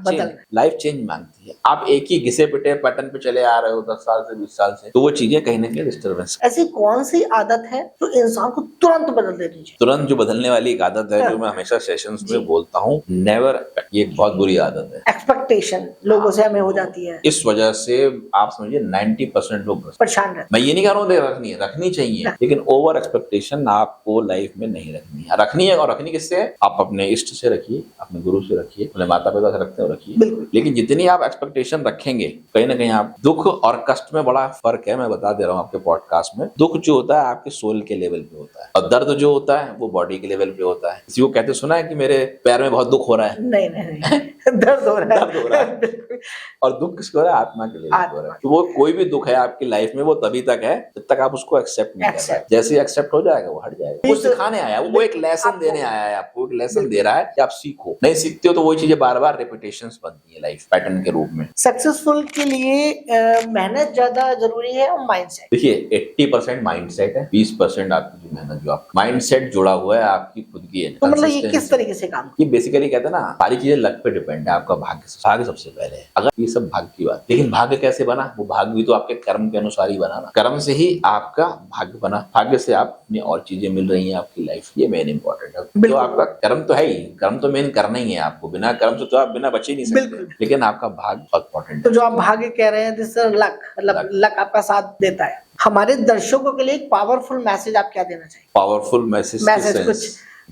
लाइफ चेंज मांगती है। आप एक ही घिसे पिटे पैटर्न पे चले आ रहे हो 10 साल से 20 साल से, तो वो चीजें कहीं ना कहीं डिस्टर्बेंस। ऐसी कौन सी आदत है जो इंसान को तुरंत बदल देनी चाहिए? तुरंत जो बदलने वाली एक आदत है, जो मैं हमेशा सेशंस में बोलता हूँ, नेवर। ये एक बहुत बुरी आदत है। एक्सपेक्टेशन लोगों से हमें हो जाती है, इस वजह से आप में 90% लोग परेशान रहते। मैं ये नहीं कह रहा हूँ रखनी चाहिए, लेकिन ओवर एक्सपेक्टेशन आपको लाइफ में नहीं रखनी है। और रखनी किससे है? आप अपने इष्ट से रखिए, अपने गुरु से रखिए, अपने माता पिता से रखते हो रखिए, लेकिन जितनी आप एक्सपेक्टेशन रखेंगे कहीं ना कहीं आप दुख और कष्ट में बड़ा फर्क है। मैं बता दे रहा हूँ आपके पॉडकास्ट में, दुख जो होता है आपके सोल के लेवल पे होता है, और दर्द जो होता है वो बॉडी के लेवल पे होता है। किसी को कहते सुना है कि मेरे पैर में बहुत दुख हो रहा है? नहीं दर्द हो रहा है और दुख किसको हो रहा है? आत्मा के लेवल पे हो रहा है। तो वो कोई भी दुख है आपकी लाइफ में वो तभी तक है जब तक आप उसको एक्सेप्ट नहीं कर रहे। जैसे ही एक्सेप्ट हो जाएगा वो हट जाएगा। वो सिखाने आया है, वो एक लेसन देने आया है, आपको एक लेसन दे रहा है कि आप सीखो। नहीं सीखते हो तो वही चीजें बार बार रिपीटेशंस बनती है लाइफ पैटर्न के रूप में। सक्सेसफुल के लिए मेहनत ज्यादा जरूरी है और माइंडसेट? देखिए 80% माइंडसेट है, 20% आपकी जो मेहनत, जो आपका माइंडसेट जुड़ा हुआ है आपकी खुद की है। तो मतलब ये किस तरीके से काम? ये बेसिकली कहते हैं ना, सारी चीजें लक पे डिपेंड है, आपका भाग्य सबसे पहले है। अगर ये सब भाग्य की बात, लेकिन भाग्य कैसे बना? वो भाग्य भी तो आपके कर्म के अनुसार ही बना ना। कर्म से ही आपका भाग्य बना, भाग्य से आप अपनी और चीजें मिल रही हैं आपकी लाइफ। ये मेन इंपॉर्टेंट है। तो आपका कर्म तो है ही, कर्म तो मेन करना ही है आपको। बिना कर्म से तो आप बिना बच ही नहीं सकते, लेकिन आपका भाग्य बहुत इंपॉर्टेंट है। तो जो आप भाग्य कह रहे हैं दिस लक, मतलब लक आपका साथ देता है। हमारे दर्शकों के लिए एक पावरफुल मैसेज आप क्या देना चाहिए? पावरफुल मैसेज कुछ,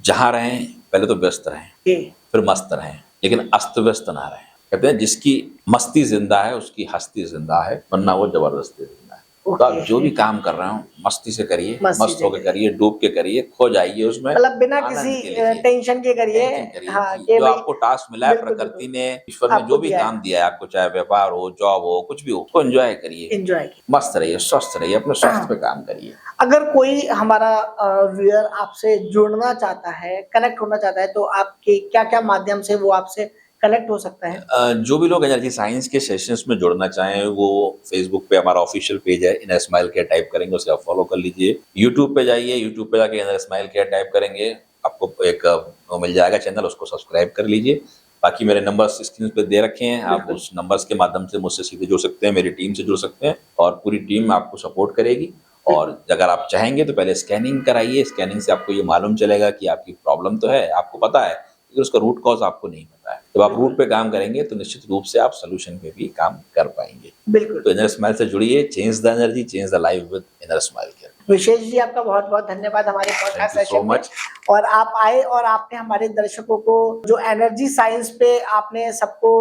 जहाँ रहें पहले तो व्यस्त रहें, फिर मस्त रहें, लेकिन अस्त व्यस्त ना रहें। कहते हैं जिसकी मस्ती जिंदा है उसकी हस्ती जिंदा है, वरना वो जबरदस्ती जिंदा है। तो आप जो भी काम कर रहे हो मस्ती से करिए, मस्त होकर करिए, डूब के करिए, खो जाइए उसमें, मतलब बिना किसी टेंशन के करिए। हाँ, जो आपको टास्क मिला है प्रकृति ने, ईश्वर ने जो भी काम दिया है आपको, चाहे व्यापार हो, जॉब हो, कुछ भी हो, उसको एंजॉय करिए, मस्त रहिए, स्वस्थ रहिए, अपने स्वास्थ्य पे काम करिए। अगर कोई हमारा व्यूअर आपसे जुड़ना चाहता है, कनेक्ट होना चाहता है, तो आपके क्या क्या माध्यम से वो आपसे कनेक्ट हो सकता है? जो भी लोग एनर्जी साइंस के सेशंस में जुड़ना चाहें वो फेसबुक पे हमारा ऑफिशियल पेज है इनर स्माइल केयर, टाइप करेंगे उसे आप फॉलो कर लीजिए। यूट्यूब पे जाइए, यूट्यूब पे जाके इनर स्माइल केयर टाइप करेंगे, आपको एक मिल जाएगा चैनल, उसको सब्सक्राइब कर लीजिए। बाकी मेरे नंबर्स स्क्रीन पे दे रखे हैं, आप उस नंबर्स के माध्यम से मुझसे सीधे जुड़ सकते हैं, मेरी टीम से जुड़ सकते हैं, और पूरी टीम आपको सपोर्ट करेगी। और अगर आप चाहेंगे तो पहले स्कैनिंग कराइए, स्कैनिंग से आपको ये मालूम चलेगा कि आपकी प्रॉब्लम तो है, आपको पता है, लेकिन उसका रूट कॉज आपको नहीं पता है। जब आप रूट पे काम करेंगे तो निश्चित रूप से आप सोल्यूशन पे भी काम कर पाएंगे। बिल्कुल। तो इनर स्माइल से जुड़िए, change the energy, change the life with inner smile care. Vishesh ji आपका बहुत बहुत धन्यवाद हमारे पॉडकास्ट सेशन में, और आप आए और आपने हमारे दर्शकों को जो एनर्जी साइंस पे आपने सबको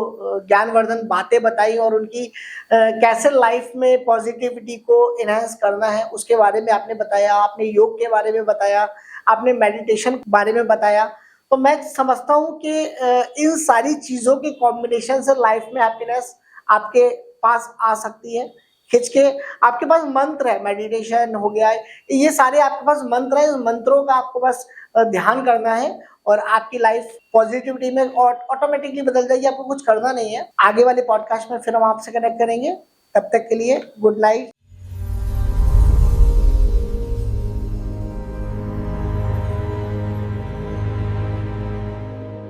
ज्ञानवर्धन बातें बताई, और उनकी कैसे लाइफ में पॉजिटिविटी को इनहेंस करना है उसके बारे में आपने बताया, आपने योग के बारे में बताया, आपने मेडिटेशन के बारे में बताया। तो मैं समझता हूँ कि इन सारी चीजों के कॉम्बिनेशन से लाइफ में हैप्पीनेस आपके पास आ सकती है। खिंच के आपके पास मंत्र है, मेडिटेशन हो गया है, ये सारे आपके पास मंत्र है, इस मंत्रों का आपको बस ध्यान करना है और आपकी लाइफ पॉजिटिविटी में ऑटोमेटिकली बदल जाएगी। आपको कुछ करना नहीं है। आगे वाले पॉडकास्ट में फिर हम आपसे कनेक्ट करेंगे, तब तक के लिए गुड नाइट।